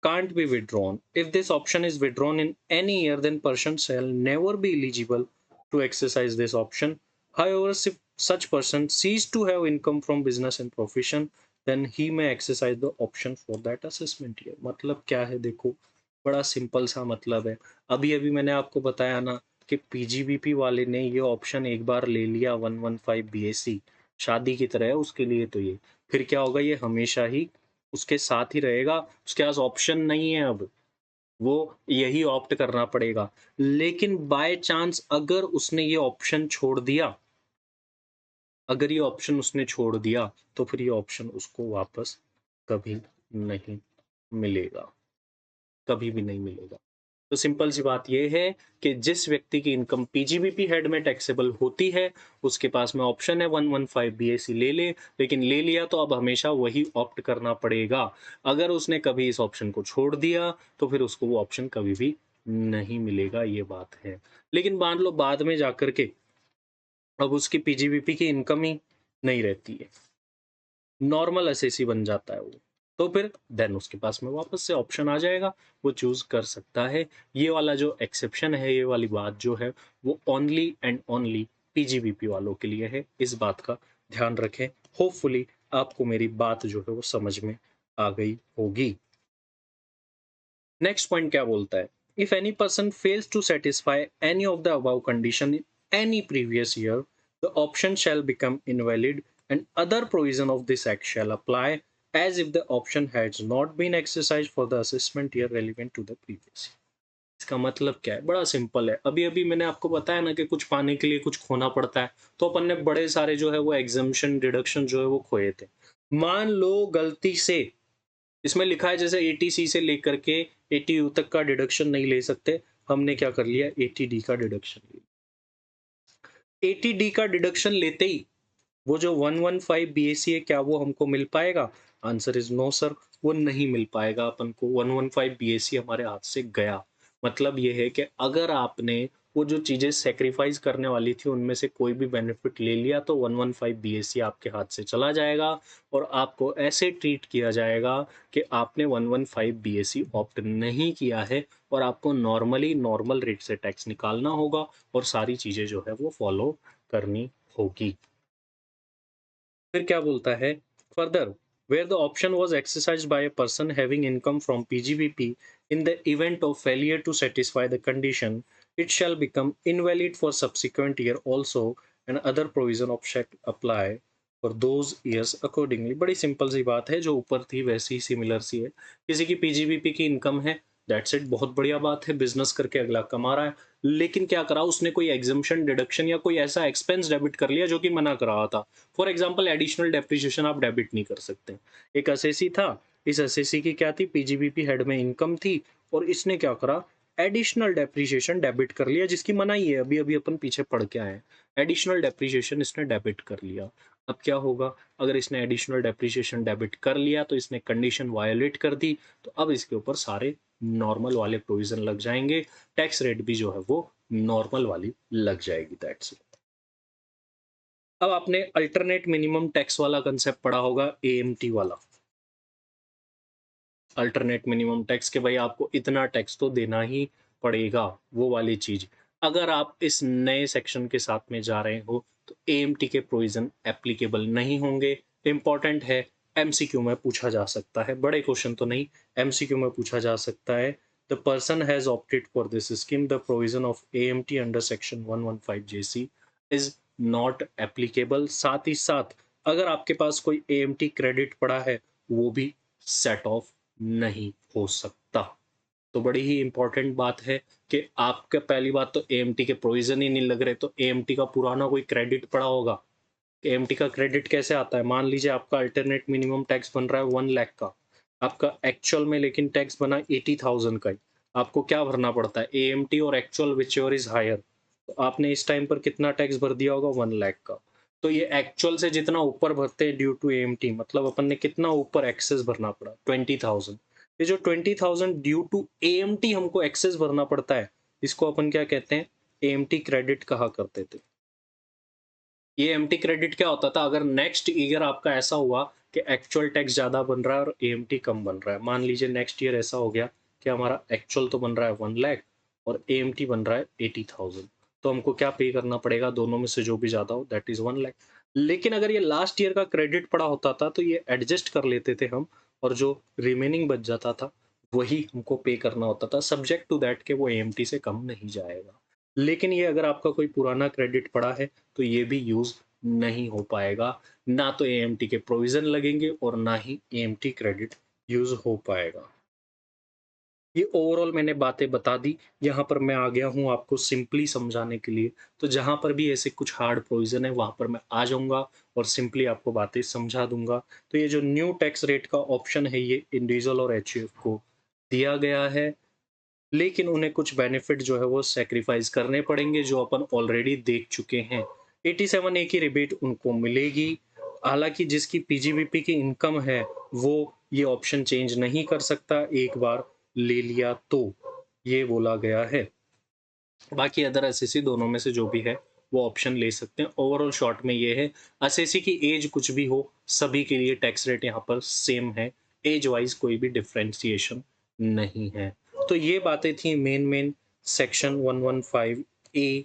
can't be withdrawn. If this option is withdrawn in any year, then person shall never be eligible to exercise this option. However, if such person cease to have income from business and profession, then he may exercise the option for that assessment year. मतलब क्या है देखो, बड़ा simple सा मतलब है। अभी अभी मैंने आपको बताया ना कि पीजीबीपी वाले ने ये ऑप्शन एक बार ले लिया 115 बीएससी शादी की तरह है उसके लिए। तो ये फिर क्या होगा, ये हमेशा ही उसके साथ ही रहेगा। उसके पास ऑप्शन नहीं है अब, वो यही ऑप्ट करना पड़ेगा। लेकिन बाय चांस अगर उसने ये ऑप्शन छोड़ दिया, अगर ये ऑप्शन उसने छोड़ दिया तो फिर ये ऑप्शन उसको वापस कभी नहीं मिलेगा, कभी भी नहीं मिलेगा। तो सिंपल सी बात ये है कि जिस व्यक्ति की इनकम पीजीबीपी हेड में टैक्सेबल होती है, उसके पास में ऑप्शन है 115 बीएसी ले ले, लेकिन ले लिया तो अब हमेशा वही ऑप्ट करना पड़ेगा। अगर उसने कभी इस ऑप्शन को छोड़ दिया, तो फिर उसको वो ऑप्शन कभी भी नहीं मिलेगा, ये बात है। लेकिन मान लो बाद में जाकर के अब उसकी पीजीबीपी की इनकम ही नहीं रहती है, नॉर्मल एसएससी बन जाता है वो, तो फिर देन उसके पास में वापस से ऑप्शन आ जाएगा, वो चूज़ कर सकता है। ये वाला जो एक्सेप्शन है, ये वाली बात जो है, वो ओनली एंड ओनली पीजीबीपी वालों के लिए है। इस बात का ध्यान रखें। होपफुली आपको मेरी बात जो है वो समझ में आ गई होगी। नेक्स्ट पॉइंट क्या बोलता है? If any person fails to satisfy any of the above condition in any previous year, the option shall become invalid and other provision of this act shall apply as if the option has not been exercised for the assessment year relevant to the previous year. इसका मतलब क्या है? बड़ा simple है। अभी अभी मैंने आपको बताया ना कि कुछ पाने के लिए कुछ खोना पड़ता है, तो अपन ने बड़े सारे जो है वो एग्जम्पशन डिडक्शन जो है वो खोए थे। मान लो गलती से इसमें लिखा है जैसे 80C से लेकर के 80U तक का डिडक्शन नहीं ले सकते, हमने क्या कर लिया 80D का डिडक्शन ले लिया। 80D का डिडक्शन लेते ही वो जो 115 बीएसी है क्या वो हमको मिल पाएगा? आंसर इज नो सर, वो नहीं मिल पाएगा अपन को। 115 बीएसी हमारे हाथ से गया। मतलब ये है कि अगर आपने वो जो चीजें सेक्रीफाइस करने वाली थी उनमें से कोई भी बेनिफिट ले लिया तो 115 बीएसी आपके हाथ से चला जाएगा और आपको ऐसे ट्रीट किया जाएगा कि आपने 115 बीएसी ऑप्ट नहीं किया है और आपको नॉर्मली नॉर्मल रेट से टैक्स निकालना होगा और सारी चीजें जो है वो फॉलो करनी होगी। फिर क्या बोलता है? Further where the option was exercised by a person having income from PGBP in the event of failure to satisfy the condition, it shall become invalid for subsequent year also and other provision of shall apply for those years accordingly। बड़ी simple सी बात है, जो ऊपर थी वैसी ही similar सी है। किसी की पीजीबीपी की इनकम है, दैट्स इट, बहुत बढ़िया बात है, बिजनेस करके अगला कमा रहा है। लेकिन क्या करा उसने, कोई एग्जम्पशन डिडक्शन या कोई ऐसा एक्सपेंस डेबिट कर लिया जो कि मना करा था। फॉर एग्जाम्पल एडिशनल डेप्रिसिएशन आप डेबिट नहीं कर सकते। एक एसएससी था, इस एसएससी की क्या थी, पीजीबीपी हेड में इनकम थी और इसने क्या करा, एडिशनल डेप्रिसिएशन डेबिट कर लिया, जिसकी मनाही है, अभी अभी अपन पीछे पढ़ के आए हैं। एडिशनल डेप्रिसिएशन इसने डेबिट कर लिया। अब क्या होगा, अगर इसने एडिशनल डेप्रिसिएशन डेबिट कर लिया तो इसने कंडीशन वायोलेट कर दी, तो अब इसके ऊपर सारे नॉर्मल वाले प्रोविजन लग जाएंगे, टैक्स रेट भी जो है वो नॉर्मल वाली लग जाएगी। That's it. अब आपने अल्टरनेट मिनिमम टैक्स वाला कंसेप्ट पढ़ा होगा, एएमटी वाला। अल्टरनेट मिनिमम टैक्स के भाई आपको इतना टैक्स तो देना ही पड़ेगा, वो वाली चीज। अगर आप इस नए सेक्शन के साथ में जा रहे हो तो एएमटी के प्रोविजन एप्लीकेबल नहीं होंगे। इंपॉर्टेंट है, एमसीक्यू में पूछा जा सकता है, बड़े क्वेश्चन तो नहीं, एमसीक्यू में पूछा जा सकता है। The person has opted for this scheme, the provision of AMT under section 115 JC is not applicable. साथ ही साथ अगर आपके पास कोई एएमटी क्रेडिट पड़ा है, वो भी सेट ऑफ नहीं हो सकता। तो बड़ी ही इंपॉर्टेंट बात है कि आपके, पहली बात तो एएमटी के प्रोविजन ही नहीं लग रहे, तो एएमटी का पुराना कोई क्रेडिट पड़ा होगा। एएमटी का क्रेडिट कैसे आता है, मान लीजिए आपका अल्टरनेट मिनिमम टैक्स बन रहा है 1 लाख का, आपका एक्चुअल में लेकिन टैक्स बना 80,000 का ही। आपको क्या भरना पड़ता है, एएमटी और actual whichever is higher. तो आपने इस टाइम पर कितना टैक्स भर दिया होगा, 1 लाख का। तो ये एक्चुअल से जितना ऊपर भरते हैं ड्यू टू एएमटी, मतलब अपन ने कितना ऊपर एक्सेस भरना पड़ा, 20,000। ये जो 20,000 ड्यू टू एएमटी हमको एक्सेस भरना पड़ता है, इसको अपन क्या कहते हैं, एएमटी क्रेडिट कहा करते थे। ये एमटी क्रेडिट क्या होता था, अगर नेक्स्ट ईयर आपका ऐसा हुआ कि एक्चुअल टैक्स ज़्यादा बन रहा है और एएमटी कम बन रहा है, मान लीजिए नेक्स्ट ईयर ऐसा हो गया कि हमारा एक्चुअल तो बन रहा है 1 लाख और एएमटी बन रहा है 80,000, तो हमको क्या पे करना पड़ेगा, दोनों में से जो भी ज़्यादा हो दैट इज़ 1 लाख। लेकिन अगर ये लास्ट ईयर का क्रेडिट पड़ा होता था तो ये एडजस्ट कर लेते थे हम, और जो रिमेनिंग बच जाता था वही हमको पे करना होता था, सब्जेक्ट टू दैट कि वो एएमटी से कम नहीं जाएगा। लेकिन ये अगर आपका कोई पुराना क्रेडिट पड़ा है तो ये भी यूज़ नहीं हो पाएगा। ना तो एएमटी के प्रोविज़न लगेंगे और ना ही एएमटी क्रेडिट यूज़ हो पाएगा। ये ओवरऑल मैंने बातें बता दी, यहाँ पर मैं आ गया हूँ आपको सिंपली समझाने के लिए। तो जहाँ पर भी ऐसे कुछ हार्ड प्रोविज़न है वहाँ पर मैं आ जाऊँगा और सिंपली आपको बातें समझा दूँगा। तो ये जो न्यू टैक्स रेट का ऑप्शन है ये इंडिविजुअल और एचयूएफ को दिया गया है। लेकिन उन्हें कुछ बेनिफिट जो है वो सैक्रिफाइस करने पड़ेंगे जो अपन ऑलरेडी देख चुके हैं। 87 ए की रिबेट उनको मिलेगी। हालाँकि जिसकी पीजीबीपी की इनकम है वो ये ऑप्शन चेंज नहीं कर सकता एक बार ले लिया तो, ये बोला गया है। बाकी अदर एसएससी दोनों में से जो भी है वो ऑप्शन ले सकते हैं। ओवरऑल शॉर्ट में ये है, एसएससी की एज कुछ भी हो सभी के लिए टैक्स रेट यहाँ पर सेम है, एज वाइज कोई भी डिफरेंशिएशन नहीं है। तो ये बातें थी मेन सेक्शन 115 ए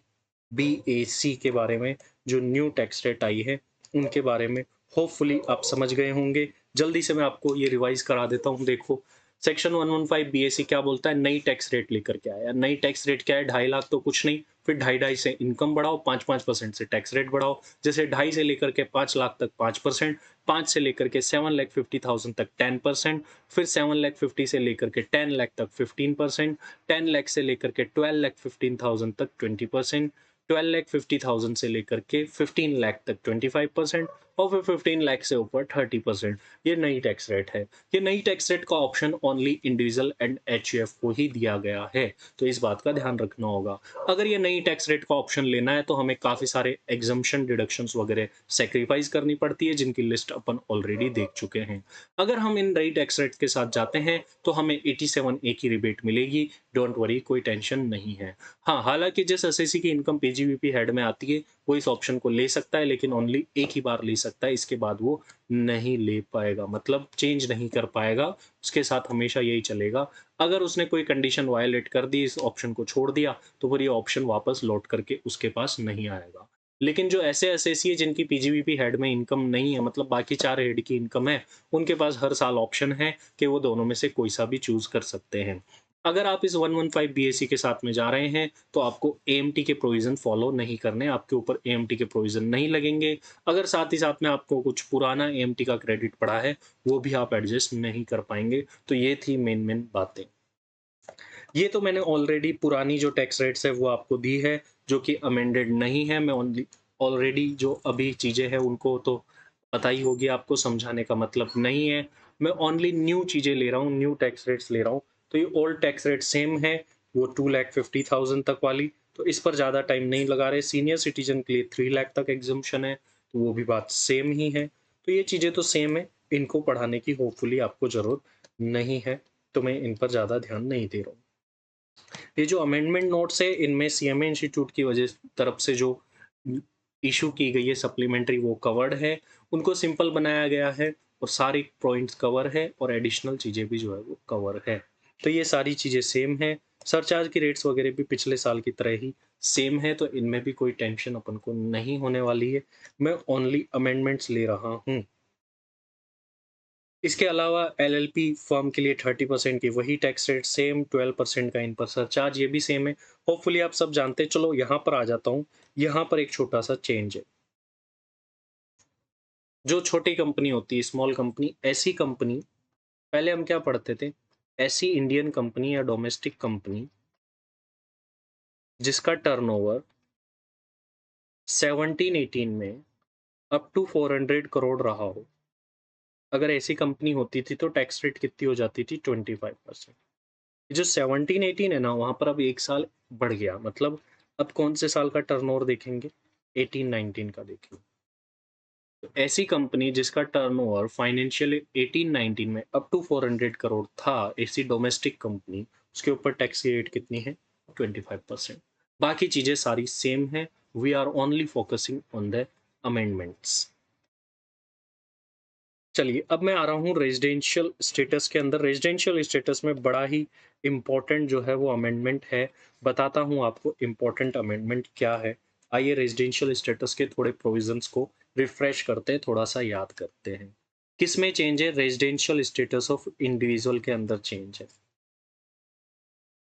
बी ए सी के बारे में, जो न्यू टैक्स रेट आई है उनके बारे में। होपफुली आप समझ गए होंगे। जल्दी से मैं आपको ये रिवाइज करा देता हूँ। देखो, सेक्शन 115 बीएसी क्या बोलता है, नई टैक्स रेट लेकर के आया। नई टैक्स रेट क्या है, 2.5 लाख तो कुछ नहीं, फिर 2.5 से इनकम बढ़ाओ, 5-5% से टैक्स रेट बढ़ाओ। जैसे 2.5 से लेकर के 5 लाख तक 5%, 5 से लेकर के 7,50,000 तक 10%, फिर 7,50,000 से लेकर के 10 लाख तक 15%, 10 लाख से लेकर के 12,15,000 तक 20%, 12,50,000 से लेकर के 15 लाख तक 25%, और फिर 15 लाख से ऊपर 30%। ये नई टैक्स रेट है। ये नई टैक्स रेट का option only individual and HUF को ही दिया गया है, तो इस बात का ध्यान रखना होगा। अगर ये नई टैक्स रेट का ऑप्शन लेना है तो हमें काफ़ी सारे एग्जम्पशन डिडक्शंस वगैरह सेक्रीफाइस करनी पड़ती है, जिनकी लिस्ट अपन ऑलरेडी देख चुके हैं। अगर हम इन नई टैक्स रेट के साथ जाते हैं तो हमें 87 ए की रिबेट मिलेगी, डोंट वरी, कोई टेंशन नहीं है। हाँ, हालांकि जिस एसएससी की इनकम पीजीबीपी हेड में आती है वो इस ऑप्शन को ले सकता है, लेकिन ओनली एक ही बार ले सकता है, इसके बाद वो नहीं ले पाएगा, मतलब चेंज नहीं कर पाएगा। उसके साथ हमेशा यही चलेगा। अगर उसने कोई कंडीशन वायलेट कर दी, इस ऑप्शन को छोड़ दिया, तो फिर ये ऑप्शन वापस लौट करके उसके पास नहीं आएगा। लेकिन जो ऐसे एसएससी है जिनकी पीजीबीपी हेड में इनकम नहीं है, मतलब बाकी 4 हेड की इनकम है, उनके पास हर साल ऑप्शन है कि वो दोनों में से कोई सा भी चूज़ कर सकते हैं। अगर आप इस 115 बीएसी के साथ में जा रहे हैं, तो आपको एएमटी के प्रोविज़न फॉलो नहीं करने, आपके ऊपर एएमटी के प्रोविज़न नहीं लगेंगे। अगर साथ ही साथ में आपको कुछ पुराना एएमटी का क्रेडिट पड़ा है, वो भी आप एडजस्ट नहीं कर पाएँगे। तो ये थी मेन बातें। ये तो मैंने ऑलरेडी पुरानी जो टैक्स रेट्स है वो आपको दी है, जो कि अमेंडेड नहीं है। मैं ऑलरेडी जो अभी चीज़ें हैं उनको तो पता ही होगी आपको, समझाने का मतलब नहीं है। मैं ओनली न्यू चीज़ें ले रहा हूँ, न्यू टैक्स रेट्स ले रहा हूँ। तो ये ओल्ड टैक्स रेट सेम है, वो 2,50,000 तक वाली, तो इस पर ज़्यादा टाइम नहीं लगा रहे। सीनियर सिटीज़न के लिए 3 लाख तक एग्ज़म्पशन है, तो वो भी बात सेम ही है। तो ये चीज़ें तो सेम है, इनको पढ़ाने की होपफुली आपको ज़रूरत नहीं है, तो मैं इन पर ज़्यादा ध्यान नहीं दे रहा हूँ। ये जो अमेंडमेंट नोट्स है, इनमें सीएमए इंस्टीट्यूट की वजह तरफ से जो इशू की गई है सप्लीमेंट्री, वो कवर्ड है। उनको सिंपल बनाया गया है और सारी पॉइंट्स कवर है और एडिशनल चीज़ें भी जो है वो कवर है। तो ये सारी चीज़ें सेम है। सरचार्ज की रेट्स वगैरह भी पिछले साल की तरह ही सेम है, तो इनमें भी कोई टेंशन अपन को नहीं होने वाली है। मैं ओनली अमेंडमेंट्स ले रहा हूँ। इसके अलावा एलएलपी फर्म के लिए 30% की वही टैक्स रेट सेम, 12% का इन पर सरचार्ज, ये भी सेम है। होपफुली आप सब जानते हैं। चलो यहाँ पर आ जाता हूँ। यहाँ पर एक छोटा सा चेंज है। जो छोटी कंपनी होती है, स्मॉल कंपनी, ऐसी कंपनी, पहले हम क्या पढ़ते थे? ऐसी इंडियन कंपनी या डोमेस्टिक कंपनी जिसका टर्नओवर 17-18 में अप टू 400 करोड़ रहा हो। अगर ऐसी कंपनी होती थी तो टैक्स रेट कितनी हो जाती थी? 25%। जो 17-18 है ना, वहाँ पर अब 1 साल बढ़ गया। मतलब अब कौन से साल का टर्नओवर देखेंगे? 18-19 का देखेंगे। तो ऐसी कंपनी जिसका टर्नओवर फाइनेंशियल 18-19 में अप टू 400 करोड़ था, ऐसी डोमेस्टिक कंपनी, उसके ऊपर टैक्स की रेट कितनी है? 25%। बाकी चीज़ें सारी सेम हैं। We are only focusing on the amendments. चलिए, अब मैं आ रहा हूँ रेज़िडेंशियल स्टेटस के अंदर। रेज़िडेंशियल स्टेटस में बड़ा ही इम्पोर्टेंट जो है वो अमेंडमेंट है। बताता हूँ आपको इम्पोर्टेंट अमेंडमेंट क्या है। आइए रेज़िडेंशियल स्टेटस के थोड़े प्रोविज़न्स को रिफ्रेश करते हैं, थोड़ा-सा याद करते हैं। किसमें चेंज है? रेज़िडेंशियल स्टेटस ऑफ इंडिविजुअल के अंदर चेंज है।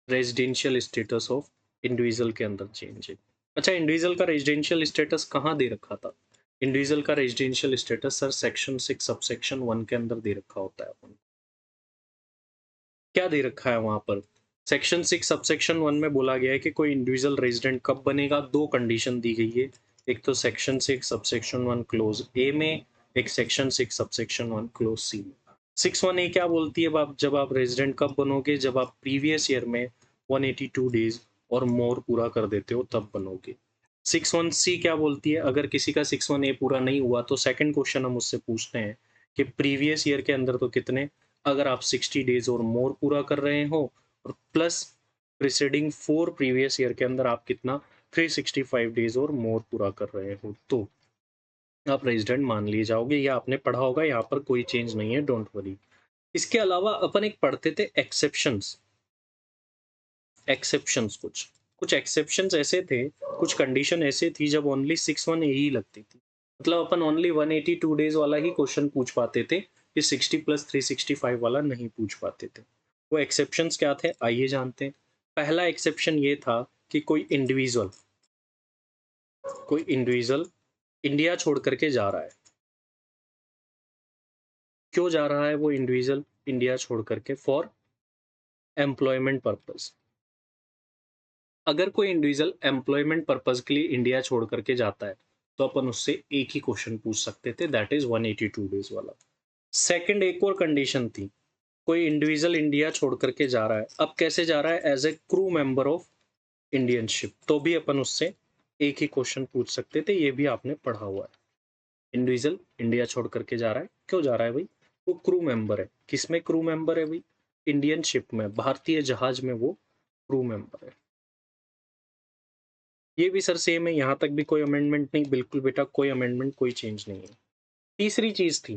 रेज़िडेंशियल स्टेटस ऑफ इंडिविजुअल के अंदर चेंज है। अच्छा, इंडिविजुअल का रेज़िडेंशियल स्टेटस कहाँ दे रखा था? इंडिविजुअल का residential status sir section 6 subsection 1 के अंदर दे रखा होता है अपन को। क्या दे रखा है वहाँ पर? सेक्शन 6 सबसेक्शन 1 में बोला गया है कि कोई इंडिविजुअल रेज़िडेंट कब बनेगा? 2 कंडीशन दी गई है। एक तो सेक्शन 6 सबसेक्शन 1 क्लोज़ ए में, एक सेक्शन 6 सबसेक्शन 1 क्लोज़ सी में। 6(1) ए क्या बोलती है? जब आप रेज़िडेंट कब बनोगे? जब आप प्रीवियस ईयर में 182 डेज़ और मोर पूरा कर देते हो, तब बनोगे। 6(1) सी क्या बोलती है? अगर किसी का 6(1) ए पूरा नहीं हुआ तो सेकंड क्वेश्चन हम उससे पूछते हैं कि प्रीवियस ईयर के अंदर तो कितने? अगर आप 60 डेज़ और मोर पूरा कर रहे हो और प्लस प्रीसीडिंग 4 प्रीवियस ईयर के अंदर आप कितना 365 डेज़ और मोर पूरा कर रहे हो, तो आप रेज़िडेंट मान लिए जाओगे। ये आपने पढ़ा होगा, यहाँ पर कोई चेंज नहीं है, डोंट वरी। इसके अलावा अपन एक पढ़ते थे एक्सेप्शंस। एक्सेप्शंस कुछ एक्सेप्शंस ऐसे थे, कुछ कंडीशन ऐसे थी जब ओनली 6(1) ए ही लगती थी। मतलब अपन ओनली 182 डेज़ वाला ही क्वेश्चन पूछ पाते थे, ये 60 प्लस 365 वाला नहीं पूछ पाते थे। वो एक्सेप्शंस क्या थे? आइए जानते हैं। पहला एक्सेप्शन ये था कि कोई इंडिविजुअल इंडिया छोड़ कर के जा रहा है। क्यों जा रहा है वो इंडिविजुअल इंडिया छोड़ कर के? For employment purpose. अगर कोई इंडिविजुअल एम्प्लॉयमेंट पर्पज़ के लिए इंडिया छोड़ कर के जाता है, तो अपन उससे एक ही क्वेश्चन पूछ सकते थे, दैट इज़ 182 डेज़ वाला। सेकंड एक और कंडीशन थी, कोई इंडिविजुअल इंडिया छोड़ कर के जा रहा है, अब कैसे जा रहा है? As a crew member of Indian ship, तो भी अपन उससे एक ही क्वेश्चन पूछ सकते थे, ये भी आपने पढ़ा हुआ है। इंडिविजुअल इंडिया छोड़ कर के जा रहा है, क्यों जा रहा है भई? वो क्रू मेंबर है। किसमें क्रू मेंबर है भई? इंडियन शिप में, भारतीय जहाज में वो क्रू मेंबर है। ये भी सर सेम है, यहाँ तक भी कोई अमेंडमेंट नहीं, बिल्कुल बेटा कोई अमेंडमेंट, कोई चेंज नहीं है। तीसरी चीज़ थी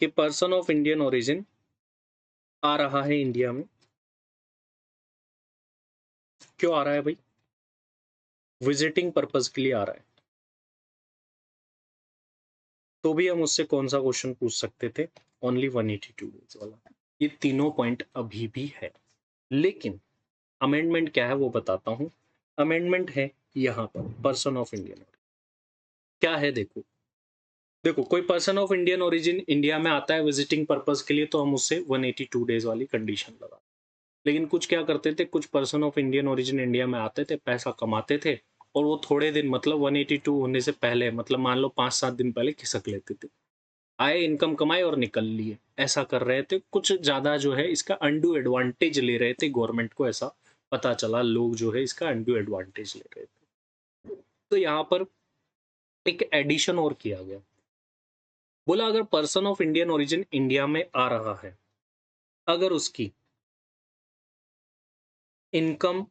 कि पर्सन ऑफ इंडियन ओरिजिन आ रहा है इंडिया में। क्यों आ रहा है भई? विज़िटिंग पर्पज़ के लिए आ रहा है। तो भी हम उससे कौन-सा क्वेश्चन पूछ सकते थे? ओनली 182 डेज़ वाला। ये तीनों पॉइंट अभी भी है। लेकिन अमेंडमेंट क्या है वो बताता हूँ। अमेंडमेंट है यहाँ पर पर्सन ऑफ इंडियन। क्या है देखो, देखो कोई person of Indian origin India में आता है विजिटिंग पर्पज़ के लिए, तो हम उससे 182 डेज़ वाली कंडीशन लगा। लेकिन कुछ क्या करते थे, कुछ person of Indian origin India में आते थे, पैसा कमाते थे और वो थोड़े दिन मतलब 182 होने से पहले, मतलब मान लो 5-7 दिन पहले खिसक लेते थे। आए, इनकम कमाए और निकल लिए, ऐसा कर रहे थे। कुछ ज़्यादा जो है इसका अनडू एडवांटेज ले रहे थे, गवर्नमेंट को ऐसा पता चला, लोग जो है इसका अनडू एडवांटेज ले रहे थे। तो यहाँ पर एक एडिशन और किया गया। बोला अगर person of Indian origin India में आ रहा है, अगर उसकी income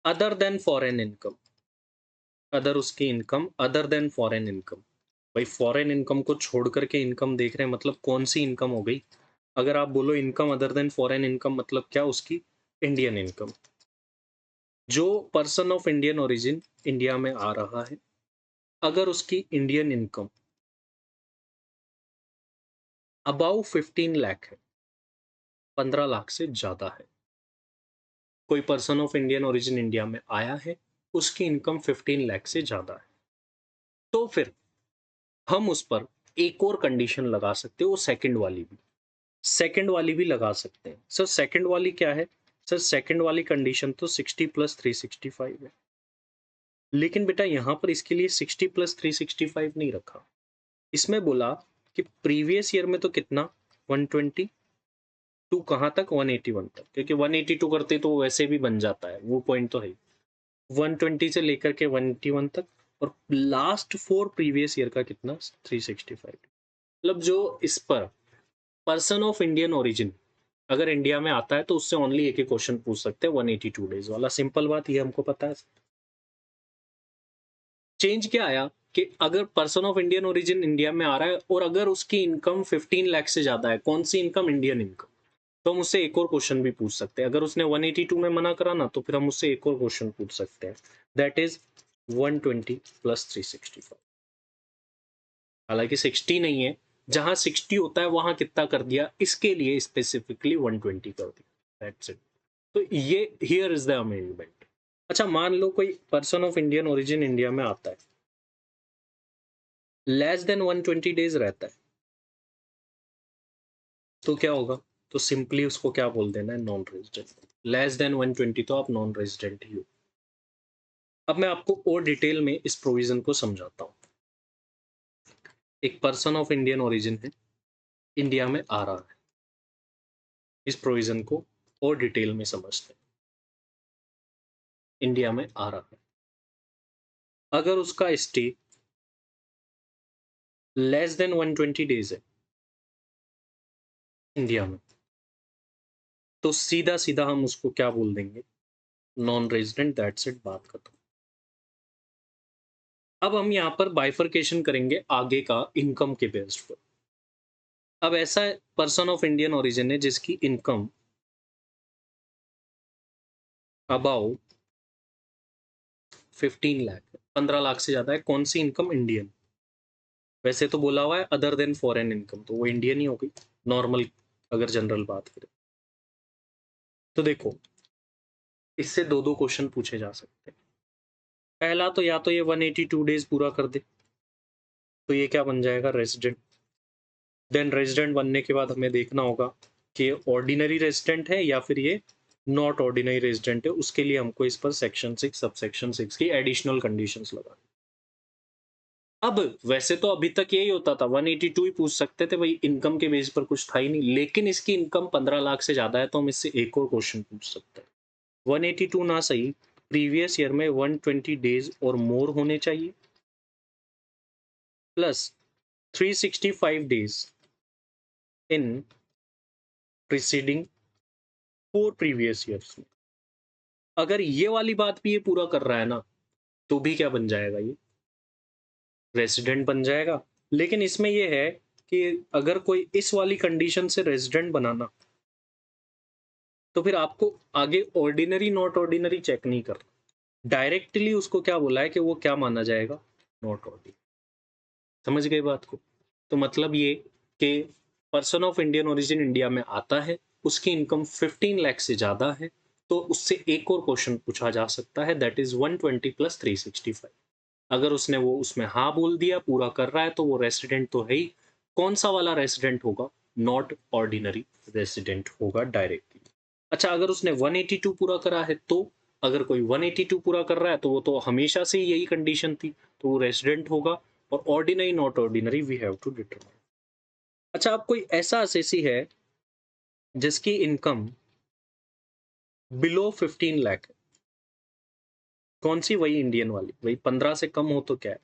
other than foreign income, other उसकी income other than foreign income, भाई फॉरेन इनकम को छोड़ करके इनकम देख रहे हैं, मतलब कौन सी इनकम हो गई? अगर आप बोलो income other than foreign income, मतलब क्या? उसकी इंडियन इनकम। जो person of Indian origin India में आ रहा है, अगर उसकी इंडियन इनकम अबाउ 15 लाख है, 15 लाख से ज्यादा है, कोई person of Indian origin India में आया है, उसकी इनकम 15 लाख से ज्यादा है, तो फिर हम उस पर एक और कंडीशन लगा सकते हो, सेकंड वाली भी, सेकंड वाली भी लगा सकते हैं। सर सेकंड वाली क्या है? सर सेकंड वाली कंडीशन तो 60 प्लस 365 है, लेकिन बेटा यहाँ पर इसके लिए 60 प्लस 365 नहीं रखा। इसमें बोला कि प्रीवियस ईयर में तो कितना 120 टू कहाँ तक 181 तक, क्योंकि 182 करते तो वैसे भी बन जाता है, वो पॉइंट तो है। 120 से लेकर के 181 तक, और लास्ट 4 प्रीवियस ईयर का कितना 365। मतलब जो इस पर पर्सन ऑफ इंडियन ओरिजिन अगर इंडिया में आता है तो उससे ओनली एक ही क्वेश्चन पूछ सकते हैं, 182 डेज वाला। सिंपल बात, ये हमको पता है। चेंज क्या आया कि अगर person of Indian origin India में आ रहा है और अगर उसकी इनकम 15 लाख से ज्यादा है, कौन सी इनकम? Indian income. तो हम उससे एक और क्वेश्चन भी पूछ सकते हैं। अगर उसने 182 में मना करा ना, तो फिर हम उससे एक और क्वेश्चन पूछ सकते हैं, दैट इज 120 प्लस 365। हालांकि 60 नहीं है, जहां 60 होता है वहां कितना कर दिया, इसके लिए स्पेसिफिकली 120 कर दिया, दैट्स इट। तो ये हियर इज द अमेंडमेंट। अच्छा मान लो कोई person of Indian origin India में आता है, लेस देन 120 डेज रहता है, तो क्या होगा? तो सिंपली उसको क्या बोल देना है? Non resident. लेस देन 120 तो आप नॉन रेजिडेंट ही हो। अब मैं आपको और डिटेल में इस प्रोविजन को समझाता हूँ। एक पर्सन ऑफ इंडियन ओरिजिन है, इंडिया में आ रहा है, इस प्रोविजन को और डिटेल में समझते हैं। इंडिया में आ रहा है, अगर उसका स्टे लेस देन 120 डेज है इंडिया में, तो सीधा सीधा हम उसको क्या बोल देंगे? नॉन रेजिडेंट, दैट्स इट, बात खत्म। अब हम यहाँ पर बाइफरकेशन करेंगे आगे का इनकम के बेस्ड पर। अब ऐसा पर्सन ऑफ इंडियन ओरिजिन है जिसकी इनकम अबाउ 15 लाख है, 15 लाख से ज्यादा है, कौन सी इनकम? इंडियन। वैसे तो बोला हुआ है अदर देन फॉरेन इनकम, तो वो इंडियन ही हो गई नॉर्मल, अगर जनरल बात करें। तो देखो, इससे दो दो क्वेश्चन पूछे जा सकते हैं। पहला तो या तो ये 182 डेज पूरा कर दे, तो ये क्या बन जाएगा? रेजिडेंट। देन रेजिडेंट बनने के बाद हमें देखना होगा कि ऑर्डिनरी रेजिडेंट है या फिर ये नॉट ऑर्डिनरी रेजिडेंट है। उसके लिए हमको इस पर सेक्शन 6 सबसेक्शन 6 की एडिशनल कंडीशंस लगा। अब वैसे तो अभी तक यही होता था, 182 ही पूछ सकते थे भाई, इनकम के बेस पर कुछ था ही नहीं। लेकिन इसकी इनकम 15 लाख से ज्यादा है, तो हम इससे एक और क्वेश्चन पूछ सकते हैं। 182 ना सही, प्रीवियस ईयर में 120 डेज और मोर होने चाहिए, plus 365 days in preceding 4 previous years में। अगर ये वाली बात भी ये पूरा कर रहा है ना, तो भी क्या बन जाएगा? ये रेजिडेंट बन जाएगा। लेकिन इसमें ये है कि अगर कोई इस वाली कंडीशन से रेजिडेंट बनाना, तो फिर आपको आगे ऑर्डिनरी नॉट ऑर्डिनरी चेक नहीं करना, डायरेक्टली उसको क्या बोला है कि वो क्या माना जाएगा? Not ordinary. समझ गए बात को? तो मतलब ये कि person of Indian origin India में आता है, उसकी इनकम 15 लाख से ज्यादा है, तो उससे एक और क्वेश्चन पूछा जा सकता है, दैट इज 120 प्लस 365। अगर उसने वो उसमें हाँ बोल दिया, पूरा कर रहा है, तो वो रेसिडेंट तो है ही। कौन सा वाला रेसिडेंट होगा? नॉट ऑर्डिनरी रेसिडेंट होगा डायरेक्टली। अच्छा अगर उसने 182 पूरा करा है तो, अगर कोई 182 पूरा कर रहा है तो वो तो हमेशा से ही यही कंडीशन थी, तो वो रेसिडेंट होगा। और ordinary not ordinary we have to determine. अच्छा, अब कोई ऐसा असेसी है जिसकी इनकम बिलो 15 लाख है, कौन सी? वही इंडियन वाली, वही 15 से कम हो तो क्या है?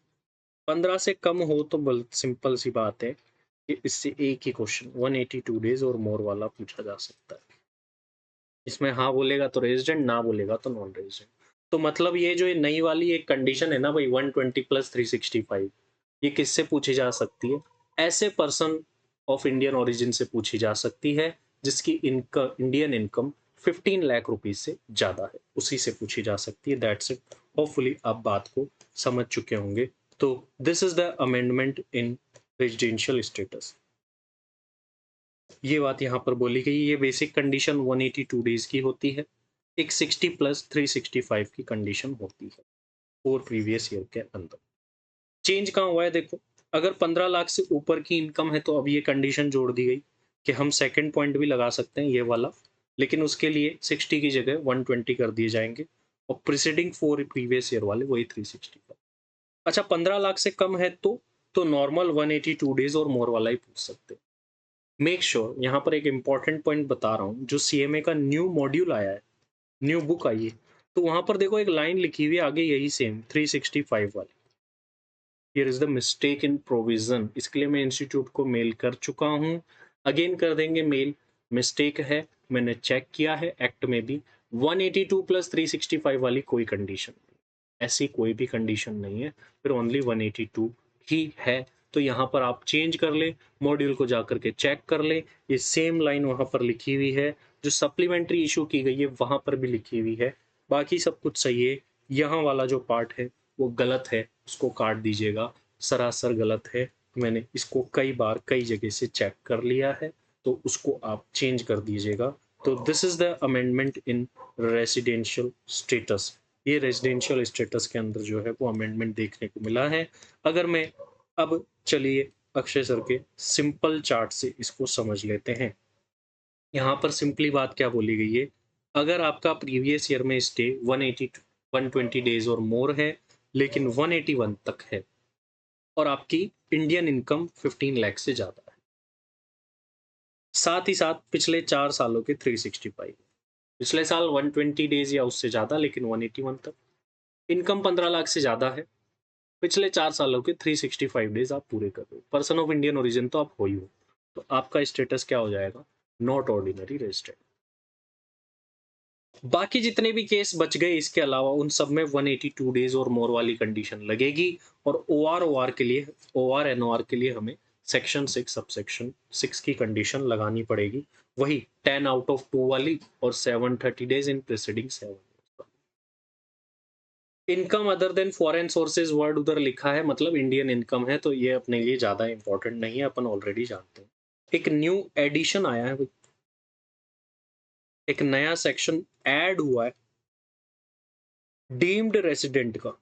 15 से कम हो तो सिंपल सी बात है कि इससे एक ही क्वेश्चन 182 डेज और मोर वाला पूछा जा सकता है। इसमें हाँ बोलेगा तो रेजिडेंट, ना बोलेगा तो नॉन रेजिडेंट। तो मतलब ये जो ये नई वाली एक कंडीशन है ना भाई 120 प्लस 365, ये किससे पूछी जा सकती है? ऐसे पर्सन ऑफ इंडियन ओरिजिन से पूछी जा सकती है जिसकी income, Indian income 15 lakh rupees से ज्यादा है, उसी से पूछी जा सकती है। That's it. होपफुली आप बात को समझ चुके होंगे। तो this is the amendment in residential status. ये बात यहाँ पर बोली गई। ये बेसिक कंडीशन 182 डेज की होती है, एक 60 प्लस 365 की कंडीशन होती है 4 प्रीवियस ईयर के अंदर। चेंज कहाँ हुआ है देखो, अगर 15 लाख से ऊपर की इनकम है तो अब ये कंडीशन जोड़ दी गई कि हम सेकंड पॉइंट भी लगा सकते हैं ये वाला, लेकिन उसके लिए 60 की जगह 120 कर दिए जाएंगे और प्रीसीडिंग 4 प्रीवियस ईयर वाले वही 365। अच्छा, 15 लाख से कम है तो नॉर्मल 182 डेज और मोर वाला ही पूछ सकते हैं। मेक श्योर, यहाँ पर एक इंपॉर्टेंट पॉइंट बता रहा हूँ, जो सीएमए का न्यू मॉड्यूल आया है, न्यू बुक आई है, तो वहां पर देखो एक लाइन लिखी हुई है आगे, यही सेम 365 वाली। Here is the mistake in provision, इसके लिए मैं इंस्टीट्यूट को मेल कर चुका हूँ, अगेन कर देंगे मेल। मिस्टेक है, मैंने चेक किया है एक्ट में भी 182 प्लस 365 वाली कोई कंडीशन, ऐसी कोई भी कंडीशन नहीं है, फिर ओनली 182 ही है। तो यहाँ पर आप चेंज कर ले, मॉड्यूल को जाकर के चेक कर ले, ये सेम लाइन वहाँ पर लिखी हुई है, जो सप्लीमेंट्री इशू की गई है वहाँ पर भी लिखी हुई है, बाकी सब कुछ सही है। यहाँ वाला जो पार्ट है वो गलत है, उसको काट दीजिएगा, सरासर गलत है। मैंने इसको कई बार कई जगह से चेक कर लिया है, तो उसको आप चेंज कर दीजिएगा। तो this is the amendment in residential status. ये रेजिडेंशियल स्टेटस के अंदर जो है वो अमेंडमेंट देखने को मिला है। अगर मैं अब चलिए अक्षय सर के सिंपल चार्ट से इसको समझ लेते हैं। यहाँ पर सिंपली बात क्या बोली गई है, अगर आपका प्रीवियस ईयर में स्टे 180 120 डेज और मोर है, लेकिन 181 तक है और आपकी इंडियन इनकम 15 लाख से ज्यादा है, साथ ही साथ पिछले 4 सालों के 365, पिछले साल 120 डेज या उससे ज्यादा लेकिन 181 तक, इनकम 15 लाख से ज्यादा है, पिछले 4 सालों के 365 डेज आप पूरे कर रहे हो, पर्सन ऑफ इंडियन ओरिजिन तो आप हो ही हो, तो आपका स्टेटस क्या हो जाएगा? Not ordinary resident. बाकी जितने भी केस बच गए इसके अलावा उन सब में 182 डेज और मोर वाली कंडीशन लगेगी, और ओआर के लिए, ओआर एनओआर के लिए हमें सेक्शन 6 सबसेक्शन 6 की कंडीशन लगानी पड़ेगी, वही 10 आउट ऑफ 2 वाली और 730 days in preceding 7। Income other than foreign sources word उधर लिखा है, मतलब इंडियन इनकम है, तो ये अपने लिए ज्यादा इंपॉर्टेंट नहीं है, अपन ऑलरेडी जानते हैं। एक न्यू एडिशन आया है, एक नया सेक्शन ऐड हुआ है डीम्ड रेसिडेंट का।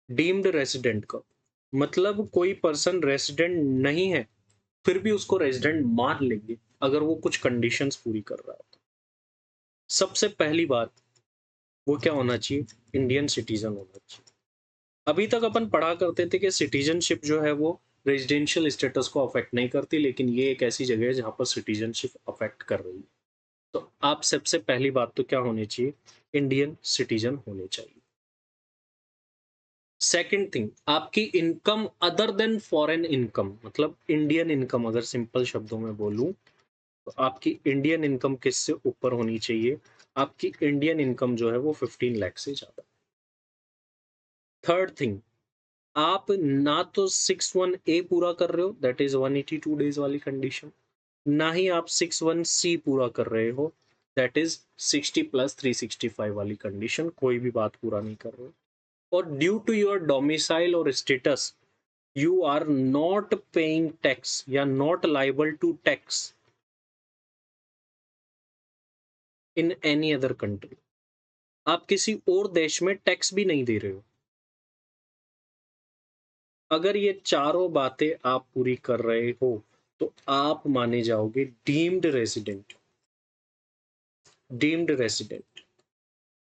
डीम्ड रेसिडेंट का मतलब कोई पर्सन रेसिडेंट नहीं है फिर भी उसको रेसिडेंट मान लेंगे अगर वो कुछ कंडीशंस पूरी कर रहा है तो। सबसे पहली बात, वो क्या होना चाहिए? इंडियन सिटीजन होना चाहिए। अभी तक अपन पढ़ा करते थे कि सिटीजनशिप जो है वो रेजिडेंशियल स्टेटस को अफेक्ट नहीं करती, लेकिन ये एक ऐसी जगह है जहां पर सिटीजनशिप अफेक्ट कर रही है। तो आप सबसे पहली बात तो क्या होनी चाहिए? इंडियन सिटीजन होने चाहिए। सेकंड थिंग, आपकी income other than foreign income, मतलब इंडियन इनकम, अगर सिंपल शब्दों में बोलूं तो आपकी इंडियन इनकम किससे ऊपर होनी चाहिए? आपकी इंडियन इनकम जो है वो 15 लाख से ज्यादा। थर्ड थिंग, आप ना तो 61A पूरा कर रहे हो, दैट इज 182 डेज वाली कंडीशन, ना ही आप 61C पूरा कर रहे हो, दैट इज 60 प्लस 365 वाली कंडीशन, कोई भी बात पूरा नहीं कर रहे हो। और ड्यू टू योर डोमिसाइल और status you are not paying tax या not liable to tax in any other country. आप किसी और देश में टैक्स भी नहीं दे रहे हो। अगर ये चारों बातें आप पूरी कर रहे हो तो आप माने जाओगे deemed resident. Deemed resident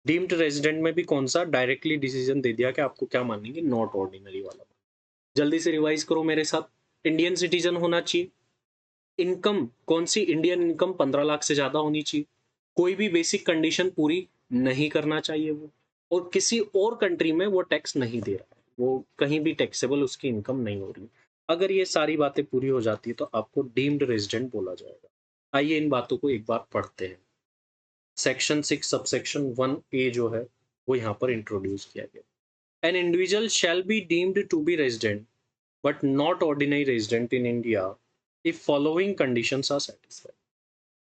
deemed resident में भी कौन सा डायरेक्टली डिसीजन दे दिया कि आपको क्या मानेंगे, नॉट ऑर्डिनरी वाला। जल्दी से रिवाइज करो मेरे साथ। इंडियन सिटीजन होना चाहिए, इनकम कौन सी, इंडियन इनकम 15 लाख से ज्यादा होनी चाहिए, कोई भी बेसिक कंडीशन पूरी नहीं करना चाहिए वो, और किसी और कंट्री में वो टैक्स नहीं दे रहा है, वो कहीं भी टैक्सेबल उसकी इनकम नहीं हो रही। अगर ये सारी बातें पूरी हो जाती है तो आपको डीम्ड रेजिडेंट बोला जाएगा। आइए इन बातों को एक बार पढ़ते हैं। सेक्शन 6 सबसेक्शन 1A जो है वो यहाँ पर इंट्रोड्यूस किया गया। An individual shall be deemed to be resident but not ordinary resident in India if following conditions are satisfied.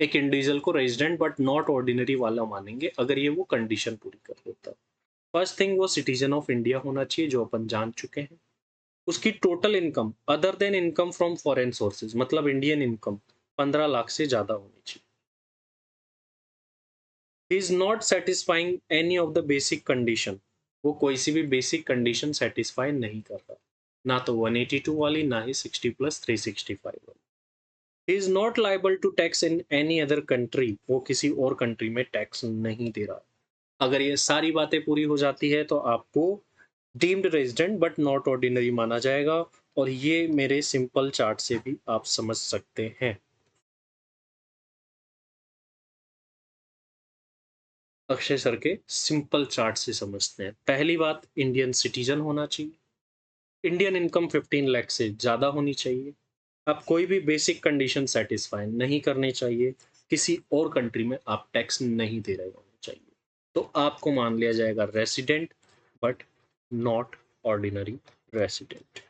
एक इंडिविजुअल को रेजिडेंट बट नॉट ऑर्डिनरी वाला मानेंगे अगर ये वो कंडीशन पूरी कर लेता है। फर्स्ट थिंग, वो सिटीजन ऑफ इंडिया होना चाहिए, जो अपन जान चुके हैं। उसकी total income other then income from foreign sources, मतलब इंडियन इनकम 15 लाख से ज्यादा होनी चाहिए। ही is not satisfying any of the basic condition, वो कोई सी भी बेसिक कंडीशन सेटिस्फाई नहीं कर रहा, ना तो 182 वाली, ना ही 60 प्लस 365 वाली। He is not liable to tax in any other country, वो किसी और कंट्री में टैक्स नहीं दे रहा। अगर ये सारी बातें पूरी हो जाती है तो आपको deemed resident but not ordinary माना जाएगा, और ये मेरे सिंपल चार्ट से भी आप समझ सकते हैं। अक्षय सर के सिंपल चार्ट से समझते हैं। पहली बात, इंडियन सिटीजन होना चाहिए, इंडियन इनकम 15 लाख से ज़्यादा होनी चाहिए, आप कोई भी बेसिक कंडीशन सेटिस्फाई नहीं करनी चाहिए, किसी और कंट्री में आप टैक्स नहीं दे रहे होने चाहिए, तो आपको मान लिया जाएगा resident but not ordinary resident.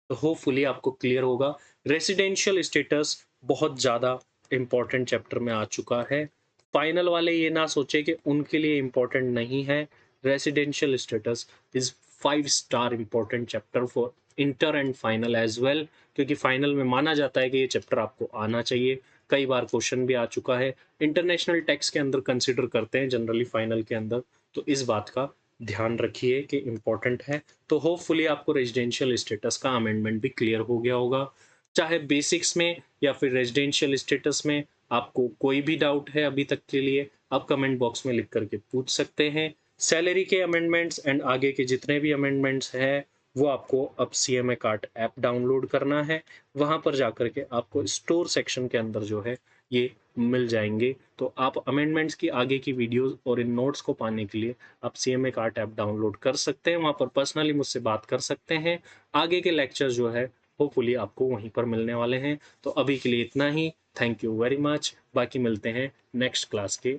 तो होपफुली आपको क्लियर होगा। रेसिडेंशियल स्टेटस बहुत ज़्यादा इम्पोर्टेंट चैप्टर में आ चुका है। फाइनल वाले ये ना सोचे कि उनके लिए इम्पोर्टेंट नहीं है। Residential status is 5 star important chapter for inter and final as well, क्योंकि फाइनल में माना जाता है कि ये चैप्टर आपको आना चाहिए। कई बार क्वेश्चन भी आ चुका है, इंटरनेशनल टैक्स के अंदर कंसिडर करते हैं जनरली फाइनल के अंदर, तो इस बात का ध्यान रखिए कि इम्पोर्टेंट है। तो होपफुली आपको रेजिडेंशियल स्टेटस का अमेंडमेंट भी क्लियर हो गया होगा। चाहे बेसिक्स में या फिर रेजिडेंशियल स्टेटस में आपको कोई भी डाउट है अभी तक के लिए, आप कमेंट बॉक्स में लिख करके पूछ सकते हैं। सैलरी के अमेंडमेंट्स एंड आगे के जितने भी अमेंडमेंट्स हैं वो आपको अब CMA कार्ट ऐप डाउनलोड करना है। वहाँ पर जाकर के आपको स्टोर सेक्शन के अंदर जो है ये मिल जाएंगे। तो आप अमेंडमेंट्स की आगे की वीडियोस और इन नोट्स को पाने के लिए आप CMA कार्ट ऐप डाउनलोड कर सकते हैं, वहाँ पर पर्सनली मुझसे बात कर सकते हैं। आगे के लेक्चर जो है होपफुली आपको वहीं पर मिलने वाले हैं। तो अभी के लिए इतना ही। Thank you very much. बाकी मिलते हैं नेक्स्ट क्लास के